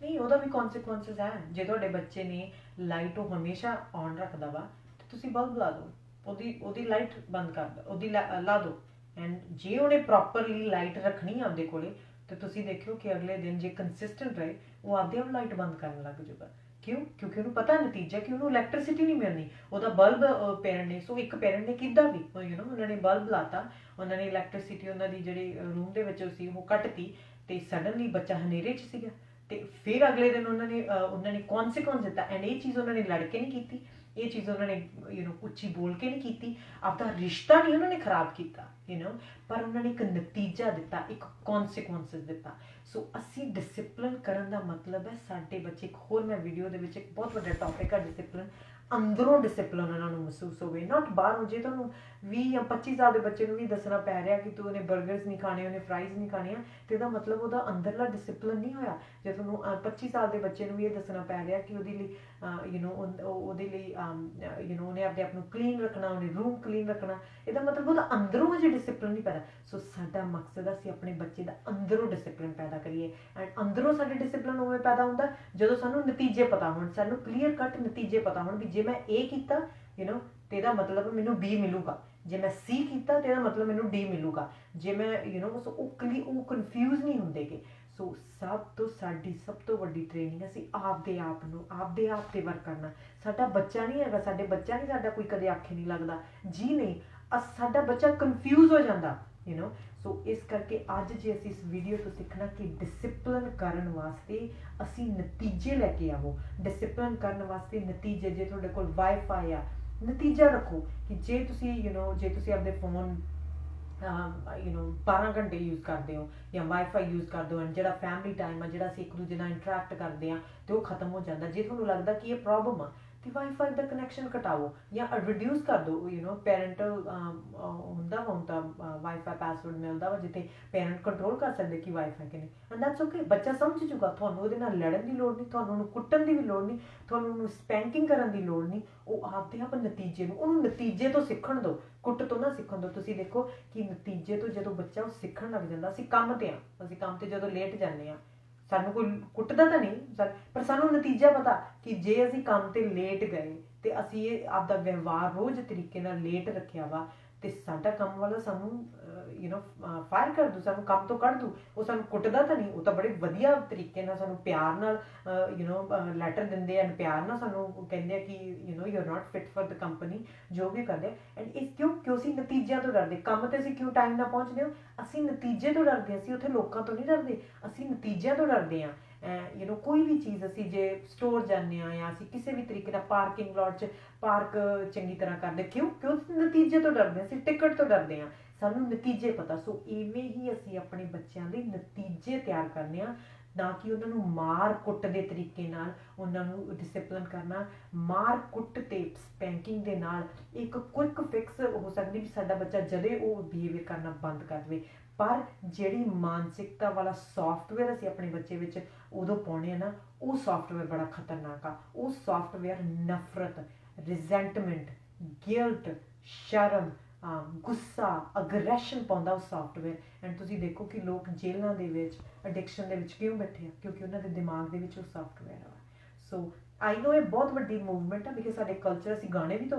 ਨਹੀਂ, ਉਹਦਾ ਵੀ ਕੌਨਸੀਕੁਐਂਸਿਸ ਹੈ। ਜੇ ਤੁਹਾਡੇ ਬੱਚੇ ਨੇ ਲਾਈਟ ਉਹ ਹਮੇਸ਼ਾ ਔਨ ਰੱਖਦਾ ਵਾ ਤਾਂ ਤੁਸੀਂ ਬਲਬ ਲਾ ਦਿਓ, ਉਹਦੀ ਲਾਈਟ ਬੰਦ ਕਰ ਦਿਓ, ਉਹਦੀ ਲਾ ਦਿਓ। ਐਂਡ ਜੇ ਉਹਨੇ ਪ੍ਰੋਪਰਲੀ ਲਾਈਟ ਰੱਖਣੀ ਆਪਦੇ ਕੋਲੇ ਤਾਂ ਤੁਸੀਂ ਦੇਖਿਓ ਕਿ ਅਗਲੇ ਦਿਨ ਜੇ ਕੰਸਿਸਟੈਂਟ ਰਹੇ ਉਹ ਆਪਦੇ ਆਪ ਲਾਈਟ ਬੰਦ ਕਰਨ ਲੱਗ ਜਾਊਗਾ। ਕਿਉਂ? ਕਿਉਂਕਿ ਉਹਨੂੰ ਪਤਾ ਨਤੀਜਾ ਕਿ ਉਹਨੂੰ ਇਲੈਕਟ੍ਰਿਸਿਟੀ ਨਹੀਂ ਮਿਲਣੀ। ਉਹਦਾ ਬਲਬ ਪੇਰੈਂਟ ਨੇ, ਸੋ ਇੱਕ ਪੇਰੈਂਟ ਨੇ ਕਿੱਦਾਂ ਵੀ ਉਹਨਾਂ ਨੇ ਬਲਬ ਲਾਤਾ, ਉਹਨਾਂ ਨੇ ਇਲੈਕਟ੍ਰਿਸਿਟੀ ਉਹਨਾਂ ਦੀ ਜਿਹੜੀ ਰੂਮ ਦੇ ਵਿੱਚ ਸੀ ਉਹ ਕੱਟਤੀ ਤੇ ਸਡਨਲੀ ਬੱਚਾ ਹਨੇਰੇ 'ਚ ਸੀਗਾ। ਤੇ ਫਿਰ ਅਗਲੇ ਦਿਨ ਉਹਨਾਂ ਨੇ ਕੌਨਸੀਕੁਐਂਸ ਦਿੱਤਾ। ਐਂਡ ਇਹ ਚੀਜ਼ ਉਹਨਾਂ ਨੇ ਲੜ ਕੇ ਨਹੀਂ ਕੀਤੀ, ਇਹ ਚੀਜ਼ ਉਹਨਾਂ ਨੇ ਉੱਚੀ ਬੋਲ ਕੇ ਨਹੀਂ ਕੀਤੀ, ਆਪਦਾ ਰਿਸ਼ਤਾ ਨਹੀਂ ਉਹਨਾਂ ਨੇ ਖਰਾਬ ਕੀਤਾ ਪਰ ਉਹਨਾਂ ਨੇ ਇੱਕ ਨਤੀਜਾ ਦਿੱਤਾ, ਇੱਕ ਕੌਨਸੀਕੁਐਂਸਿਸ ਦਿੱਤਾ। ਸੋ ਅਸੀਂ ਡਿਸਿਪਲਿਨ ਕਰਨ ਦਾ ਮਤਲਬ ਹੈ ਸਾਡੇ ਬੱਚੇ, ਇੱਕ ਹੋਰ ਮੈਂ ਵੀਡੀਓ ਦੇ ਵਿੱਚ ਇੱਕ ਬਹੁਤ ਵੱਡਾ ਟੌਪਿਕ ਹੈ ਡਿਸਿਪਲਿਨ, ਅੰਦਰੋਂ ਡਿਸਿਪਲਿਨ ਉਹਨਾਂ ਨੂੰ ਮਹਿਸੂਸ ਹੋਵੇ, ਨਾਟ ਬਾਹਰੋਂ। ਜੇ ਤੁਹਾਨੂੰ 20 ਜਾਂ 25 ਸਾਲ ਦੇ ਬੱਚੇ ਨੂੰ ਵੀ ਦੱਸਣਾ ਪੈ ਰਿਹਾ ਕਿ ਤੂੰ ਉਹਨੇ ਬਰਗਰਸ ਨਹੀਂ ਖਾਣੇ, ਉਹਨੇ ਫਰਾਈਜ਼ ਨਹੀਂ ਖਾਣੀਆਂ, ਤੇ ਇਹਦਾ ਮਤਲਬ ਉਹਦਾ ਅੰਦਰਲਾ ਡਿਸਿਪਲਿਨ ਨਹੀਂ ਹੋਇਆ। ਜੇ ਤੁਹਾਨੂੰ 25 ਸਾਲ ਦੇ ਬੱਚੇ ਨੂੰ ਵੀ ਇਹ ਦੱਸਣਾ ਪੈ ਰਿਹਾ ਕਿ ਉਹਦੇ ਲਈ ਉਹਦੇ ਲਈ ਉਹਨੇ ਆਪਣੇ ਆਪ ਨੂੰ ਕਲੀਨ ਰੱਖਣਾ, ਉਹਨੇ ਰੂਮ ਕਲੀਨ ਰੱਖਣਾ, ਇਹਦਾ ਮਤਲਬ ਉਹਦਾ ਅੰਦਰੋਂ ਹਜੇ ਡਿਸਿਪਲਿਨ ਨਹੀਂ ਪੈਦਾ। ਸੋ ਸਾਡਾ ਮਕਸਦ ਅਸੀਂ ਆਪਣੇ ਬੱਚੇ ਦਾ ਅੰਦਰੋਂ ਡਿਸਿਪਲਿਨ ਪੈਦਾ ਕਰੀਏ। ਐਂਡ ਅੰਦਰੋਂ ਸਾਡੇ ਡਿਸਿਪਲਿਨ ਉਵੇਂ ਪੈਦਾ ਹੁੰਦਾ ਜਦੋਂ ਸਾਨੂੰ ਨਤੀਜੇ ਪਤਾ ਹੋਣ, ਸਾਨੂੰ ਕਲੀਅਰ ਕੱਟ ਨਤੀਜੇ ਪਤਾ ਹੋਣ ਵੀ ਜੇ ਮੈਂ ਇਹ ਕੀਤਾ ਤੇ ਇਹਦਾ ਮਤਲਬ ਮੈਨੂੰ B ਮਿਲੂਗਾ, ਜੇ ਮੈਂ C ਕੀਤਾ ਤੇ ਇਹਦਾ ਮਤਲਬ ਮੈਨੂੰ D ਮਿਲੂਗਾ। ਜੇ ਮੈਂ ਉਹ ਕਨਫਿਊਜ਼ ਨਹੀਂ ਹੁੰਦੇਗੇ। ਸੋ ਸਾਡੀ ਸਭ ਤੋਂ ਵੱਡੀ ਟ੍ਰੇਨਿੰਗ ਅਸੀਂ ਆਪਦੇ ਆਪ ਤੇ ਵਰਕ ਕਰਨਾ। ਸਾਡਾ ਬੱਚਾ ਨਹੀਂ ਹੈਗਾ, ਸਾਡਾ ਕੋਈ ਕਦੇ ਆਖੇ ਨਹੀਂ ਲੱਗਦਾ, ਜੀ ਨਹੀਂ, ਸਾਡਾ ਬੱਚਾ ਕਨਫਿਊਜ਼ ਹੋ ਜਾਂਦਾ ਸੋ ਇਸ ਕਰਕੇ ਅੱਜ ਜੇ ਅਸੀਂ ਇਸ ਵੀਡੀਓ ਤੋਂ ਸਿੱਖਣਾ ਕਿ ਡਿਸਿਪਲਿਨ ਕਰਨ ਵਾਸਤੇ ਅਸੀਂ ਨਤੀਜੇ ਲੈ ਕੇ ਆਵੋ। ਡਿਸਿਪਲਿਨ ਕਰਨ ਵਾਸਤੇ ਨਤੀਜੇ, ਜੇ ਤੁਹਾਡੇ ਕੋਲ ਵਾਈਫਾਈ ਆ ਨਤੀਜਾ ਰੱਖੋ ਕਿ ਜੇ ਤੁਸੀਂ ਜੇ ਤੁਸੀਂ ਆਪਣੇ ਫੋਨ 12 ਘੰਟੇ ਯੂਜ਼ ਕਰਦੇ ਹੋ ਜਾਂ ਵਾਈਫਾਈ ਯੂਜ਼ ਕਰਦੇ ਹੋ, ਜਿਹੜਾ ਫੈਮਿਲੀ ਟਾਈਮ ਆ, ਜਿਹੜਾ ਅਸੀਂ ਇੱਕ ਦੂਜੇ ਨਾਲ ਇੰਟਰੈਕਟ ਕਰਦੇ ਹਾਂ ਤੇ ਉਹ ਖਤਮ ਹੋ ਜਾਂਦਾ। ਜੇ ਤੁਹਾਨੂੰ ਲੱਗਦਾ ਕਿ ਇਹ ਪ੍ਰੋਬਲਮ ਆ ਤੇ ਵਾਈਫਾਈ ਦਾ ਕਨੈਕਸ਼ਨ ਘਟਾਓ ਜਾਂ ਰਿਡਿਊਸ ਕਰ ਦਿਓ। ਪੈਰੈਂਟਲ ਹੁੰਦਾ ਵਾ, ਹੁਣ ਤਾਂ ਵਾਈਫਾਈ ਪਾਸਵਰਡ ਮਿਲਦਾ ਵਾ ਜਿੱਥੇ ਪੇਰੈਂਟ ਕੰਟਰੋਲ ਕਰ ਸਕਦੇ ਕਿ ਵਾਈਫਾਈ ਕਿ ਨਹੀਂ, ਐਂਡ ਦੈਟਸ ਓਕੇ। ਬੱਚਾ ਸਮਝ ਜੂਗਾ, ਤੁਹਾਨੂੰ ਉਹਦੇ ਨਾਲ ਲੜਨ ਦੀ ਲੋੜ ਨਹੀਂ, ਤੁਹਾਨੂੰ ਉਹਨੂੰ ਕੁੱਟਣ ਦੀ ਵੀ ਲੋੜ ਨਹੀਂ, ਤੁਹਾਨੂੰ ਉਹਨੂੰ ਸਪੈਂਕਿੰਗ ਕਰਨ ਦੀ ਲੋੜ ਨਹੀਂ। ਉਹ ਆਪਦੇ ਆਪ ਨਤੀਜੇ ਨੂੰ, ਉਹਨੂੰ ਨਤੀਜੇ ਤੋਂ ਸਿੱਖਣ ਦਿਓ, ਕੁੱਟ ਤੋਂ ਨਾ ਸਿੱਖਣ ਦਿਓ। ਤੁਸੀਂ ਦੇਖੋ ਕਿ ਨਤੀਜੇ ਤੋਂ ਜਦੋਂ ਬੱਚਾ ਉਹ ਸਿੱਖਣ ਲੱਗ ਜਾਂਦਾ, ਅਸੀਂ ਕੰਮ ਤੇ ਜਦੋਂ ਲੇਟ ਜਾਂਦੇ ਹਾਂ, ਸਾਨੂੰ ਕੋਈ ਕੁੱਟਦਾ ਤਾਂ ਨਹੀਂ, ਪਰ ਸਾਨੂੰ ਨਤੀਜਾ ਪਤਾ ਕਿ ਜੇ ਅਸੀਂ ਕੰਮ ਤੇ ਲੇਟ ਗਏ ਤੇ ਅਸੀਂ ਇਹ ਆਪਦਾ ਵਿਵਹਾਰ ਰੋਜ਼ ਤਰੀਕੇ ਨਾਲ ਲੇਟ ਰੱਖਿਆ ਵਾ ਤੇ ਸਾਡਾ ਕੰਮ ਵਾਲਾ ਸਾਨੂੰ ਫਾਇਰ ਕਰ ਦੂ, ਸਾਨੂੰ ਕੰਮ ਤੋਂ ਕੱਢ ਦੂ। ਉਹ ਸਾਨੂੰ ਕੁੱਟਦਾ ਤਾਂ ਨਹੀਂ, ਉਹ ਤਾਂ ਬੜੇ ਵਧੀਆ ਤਰੀਕੇ ਨਾਲ ਸਾਨੂੰ ਪਿਆਰ ਨਾਲ ਲੈਟਰ ਦਿੰਦੇ ਐਂਡ ਪਿਆਰ ਨਾਲ ਸਾਨੂੰ ਕਹਿੰਦੇ ਆ ਕਿ you are not fit for the company, ਜੋ ਵੀ ਕਰਦੇ। ਐਂਡ ਇਸ ਕਿਉਂ ਅਸੀਂ ਨਤੀਜਿਆਂ ਤੋਂ ਡਰਦੇ। ਕੰਮ ਤੇ ਅਸੀਂ ਕਿਉਂ ਟਾਈਮ ਨਾਲ ਪਹੁੰਚਦੇ ਹਾਂ? ਅਸੀਂ ਨਤੀਜੇ ਤੋਂ ਡਰਦੇ ਹਾਂ। ਅਸੀਂ ਉੱਥੇ ਲੋਕਾਂ ਤੋਂ ਨਹੀਂ ਡਰਦੇ, ਅਸੀਂ ਨਤੀਜਿਆਂ ਤੋਂ ਡਰਦੇ ਹਾਂ। ਕੋਈ ਵੀ ਚੀਜ਼ ਅਸੀਂ ਜੇ ਸਟੋਰ ਜਾਂਦੇ ਹਾਂ ਜਾਂ ਅਸੀਂ ਕਿਸੇ ਵੀ ਤਰੀਕੇ ਨਾਲ ਪਾਰਕਿੰਗ ਲੋਟ 'ਚ ਪਾਰਕ ਚੰਗੀ ਤਰ੍ਹਾਂ ਕਰਦੇ, ਕਿਉਂ ਨਤੀਜੇ ਤੋਂ ਡਰਦੇ ਹਾਂ, ਅਸੀਂ ਟਿਕਟ ਤੋਂ ਡਰਦੇ ਹਾਂ, ਸਾਨੂੰ ਨਤੀਜੇ ਪਤਾ। ਸੋ ਇਵੇਂ ਹੀ ਅਸੀਂ ਆਪਣੇ ਬੱਚਿਆਂ ਦੇ ਨਤੀਜੇ ਤਿਆਰ ਕਰਨੇ ਆ, ਨਾ ਕਿ ਉਹਨਾਂ ਨੂੰ ਮਾਰ ਕੁੱਟ ਦੇ ਤਰੀਕੇ ਨਾਲ ਉਹਨਾਂ ਨੂੰ ਡਿਸਿਪਲਿਨ ਕਰਨਾ। ਮਾਰ ਕੁੱਟ ਤੇ ਸਪੈਂਕਿੰਗ ਦੇ ਨਾਲ ਇੱਕ ਕੁਇਕ ਫਿਕਸ ਹੋ ਸਕਦੀ ਵੀ ਸਾਡਾ ਬੱਚਾ ਜਦੇ ਉਹ ਬਿਹੇਵੀਅਰ ਕਰਨਾ ਬੰਦ ਕਰ ਦੇਵੇ, ਪਰ ਜਿਹੜੀ ਮਾਨਸਿਕਤਾ ਵਾਲਾ ਸੌਫਟਵੇਅਰ ਅਸੀਂ ਆਪਣੇ ਬੱਚੇ ਵਿੱਚ ਉਦੋਂ ਪਾਉਣੇ ਆ ਨਾ, ਉਹ ਸੌਫਟਵੇਅਰ ਬੜਾ ਖਤਰਨਾਕ ਆ। ਉਹ ਸੌਫਟਵੇਅਰ ਨਫ਼ਰਤ, ਰਿਜ਼ੈਂਟਮੈਂਟ, ਗਿਲਟ, ਸ਼ਰਮ, ਗੁੱਸਾ, ਅਗਰੈਸ਼ਨ ਪਾਉਂਦਾ ਉਹ ਸੌਫਟਵੇਅਰ। ਐਂਡ ਤੁਸੀਂ ਦੇਖੋ ਕਿ ਲੋਕ ਜੇਲ੍ਹਾਂ ਦੇ ਵਿੱਚ ਐਡਿਕਸ਼ਨ ਦੇ ਵਿੱਚ ਕਿਉਂ ਬੈਠੇ ਆ? ਕਿਉਂਕਿ ਉਹਨਾਂ ਦੇ ਦਿਮਾਗ ਦੇ ਵਿੱਚ ਉਹ ਸੌਫਟਵੇਅਰ ਆ। ਸੋ ਆਈ ਨੋ ਇਹ ਬਹੁਤ ਵੱਡੀ ਮੂਵਮੈਂਟ ਆ, ਬਿਕਾਜ਼ ਸਾਡੇ ਕਲਚਰ, ਅਸੀਂ ਗਾਣੇ ਵੀ ਤਾਂ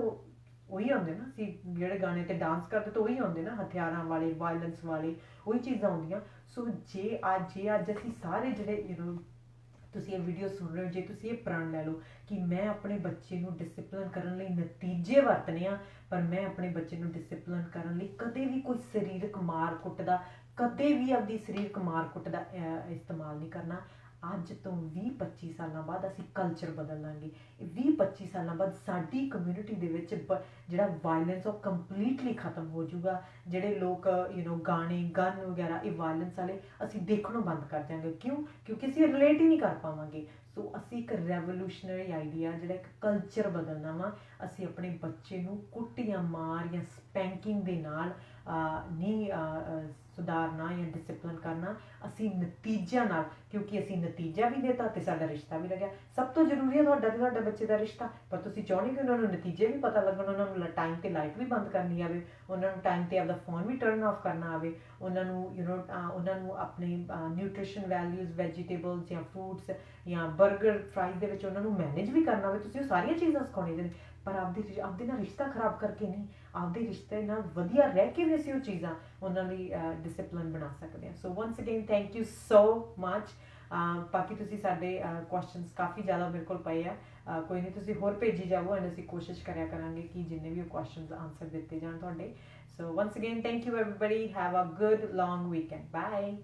ਉਹੀ ਆਉਂਦੇ ਨਾ, ਅਸੀਂ ਜਿਹੜੇ ਗਾਣੇ ਤੇ ਡਾਂਸ ਕਰਦੇ ਤਾਂ ਉਹੀ ਆਉਂਦੇ ਨਾ, ਹਥਿਆਰਾਂ ਵਾਲੇ, ਵਾਇਲੈਂਸ ਵਾਲੇ, ਉਹੀ ਚੀਜ਼ਾਂ ਆਉਂਦੀਆਂ। ਸੋ ਜੇ ਅੱਜ ਅਸੀਂ ਸਾਰੇ ਜਿਹੜੇ ਤੁਸੀਂ ਇਹ ਵੀਡੀਓ ਸੁਣ ਰਹੇ ਹੋ, ਜੇ ਤੁਸੀਂ ਇਹ ਪ੍ਰਣ ਲੈ ਲਓ ਕਿ ਮੈਂ ਆਪਣੇ ਬੱਚੇ ਨੂੰ ਡਿਸਿਪਲਿਨ ਕਰਨ ਲਈ ਨਤੀਜੇ ਵਰਤਣੇ ਆ, ਪਰ ਮੈਂ ਆਪਣੇ ਬੱਚੇ ਨੂੰ ਡਿਸਿਪਲਿਨ ਕਰਨ ਲਈ ਕਦੇ ਵੀ ਕੋਈ ਸਰੀਰਕ ਮਾਰ ਕੁੱਟ ਦਾ, ਕਦੇ ਵੀ ਆਪਦੀ ਸਰੀਰਕ ਮਾਰ ਕੁੱਟ ਦਾ ਇਸਤੇਮਾਲ ਨਹੀਂ ਕਰਨਾ। ਅੱਜ ਤੋਂ 20-25 ਸਾਲਾਂ ਬਾਅਦ ਅਸੀਂ ਕਲਚਰ ਬਦਲ ਲਾਂਗੇ। 20-25 ਸਾਲਾਂ ਬਾਅਦ ਸਾਡੀ ਕਮਿਊਨਿਟੀ ਦੇ ਵਿੱਚ ਜਿਹੜਾ ਵਾਇਲੈਂਸ ਉਹ ਕੰਪਲੀਟਲੀ ਖਤਮ ਹੋ ਜਾਊਗਾ। ਜਿਹੜੇ ਲੋਕ ਗਾਣੇ, ਗਨ ਵਗੈਰਾ, ਇਹ ਵਾਇਲੈਂਸ ਵਾਲੇ ਅਸੀਂ ਦੇਖਣੋਂ ਬੰਦ ਕਰ ਦਿਆਂਗੇ। ਕਿਉਂਕਿ ਅਸੀਂ ਰਿਲੇਟ ਹੀ ਨਹੀਂ ਕਰ ਪਾਵਾਂਗੇ। ਸੋ ਅਸੀਂ ਇੱਕ ਰੈਵੋਲੂਸ਼ਨਰੀ ਆਈਡੀਆ, ਜਿਹੜਾ ਇੱਕ ਕਲਚਰ ਬਦਲਣਾ ਵਾ, ਅਸੀਂ ਆਪਣੇ ਬੱਚੇ ਨੂੰ ਕੁੱਟ ਜਾਂ ਮਾਰ ਜਾਂ ਸਪੈਂਕਿੰਗ ਦੇ ਨਾਲ ਨਹੀਂ ਸੁਧਾਰਨਾ ਜਾਂ ਡਿਸਿਪਲਿਨ ਕਰਨਾ, ਅਸੀਂ ਨਤੀਜਿਆਂ ਨਾਲ। ਕਿਉਂਕਿ ਅਸੀਂ ਨਤੀਜਾ ਵੀ ਦੇਤਾ ਤੇ ਸਾਡਾ ਰਿਸ਼ਤਾ ਵੀ ਲੱਗਿਆ। ਸਭ ਤੋਂ ਜ਼ਰੂਰੀ ਹੈ ਤੁਹਾਡਾ ਤੇ ਤੁਹਾਡੇ ਬੱਚੇ ਦਾ ਰਿਸ਼ਤਾ, ਪਰ ਤੁਸੀਂ ਚਾਹੁੰਦੇ ਕਿ ਉਹਨਾਂ ਨੂੰ ਨਤੀਜੇ ਵੀ ਪਤਾ ਲੱਗਣ, ਉਹਨਾਂ ਨੂੰ ਟਾਈਮ ਤੇ ਲਾਈਟ ਵੀ ਬੰਦ ਕਰਨੀ ਆਵੇ, ਉਹਨਾਂ ਨੂੰ ਟਾਈਮ ਤੇ ਆਪਦਾ ਫੋਨ ਵੀ ਟਰਨ ਆਫ ਕਰਨਾ ਆਵੇ, ਉਹਨਾਂ ਨੂੰ ਉਹਨਾਂ ਨੂੰ ਆਪਣੇ ਨਿਊਟ੍ਰੀਸ਼ਨ ਵੈਲਿਊਜ਼, ਵੈਜੀਟੇਬਲਸ ਜਾਂ ਫਰੂਟਸ ਜਾਂ ਬਰਗਰ, ਫਰਾਈਜ਼ ਦੇ ਵਿੱਚ ਉਹਨਾਂ ਨੂੰ ਮੈਨੇਜ ਵੀ ਕਰਨਾ ਹੋਵੇ। ਤੁਸੀਂ ਉਹ ਸਾਰੀਆਂ ਚੀਜ਼ਾਂ ਸਿਖਾਉਣੀਆਂ ਨੇ, ਪਰ ਆਪਦੇ ਨਾਲ ਰਿਸ਼ਤਾ ਖਰਾਬ ਕਰਕੇ ਨਹੀਂ, ਆਪਦੇ ਰਿਸ਼ਤੇ ਨਾਲ ਵਧੀਆ ਰਹਿ ਕੇ ਵੀ ਅਸੀਂ ਉਹ ਚੀਜ਼ਾਂ ਉਹਨਾਂ ਲਈ ਡਿਸਿਪਲਿਨ ਬਣਾ ਸਕਦੇ ਹਾਂ। So once again thank you so much. ਬਾਕੀ ਤੁਸੀਂ ਸਾਡੇ ਕੁਐਸਚਨਸ ਕਾਫੀ ਜ਼ਿਆਦਾ ਮੇਰੇ ਕੋਲ ਪਏ ਆ, ਕੋਈ ਨਹੀਂ, ਤੁਸੀਂ ਹੋਰ ਭੇਜੀ ਜਾਵੋ ਐਂਡ ਅਸੀਂ ਕੋਸ਼ਿਸ਼ ਕਰਿਆ ਕਰਾਂਗੇ ਕਿ ਜਿੰਨੇ ਵੀ ਉਹ ਕੁਐਸਚਨਸ ਆਨਸਰ ਦਿੱਤੇ ਜਾਣ ਤੁਹਾਡੇ। So once again thank you everybody, have a good long weekend, bye.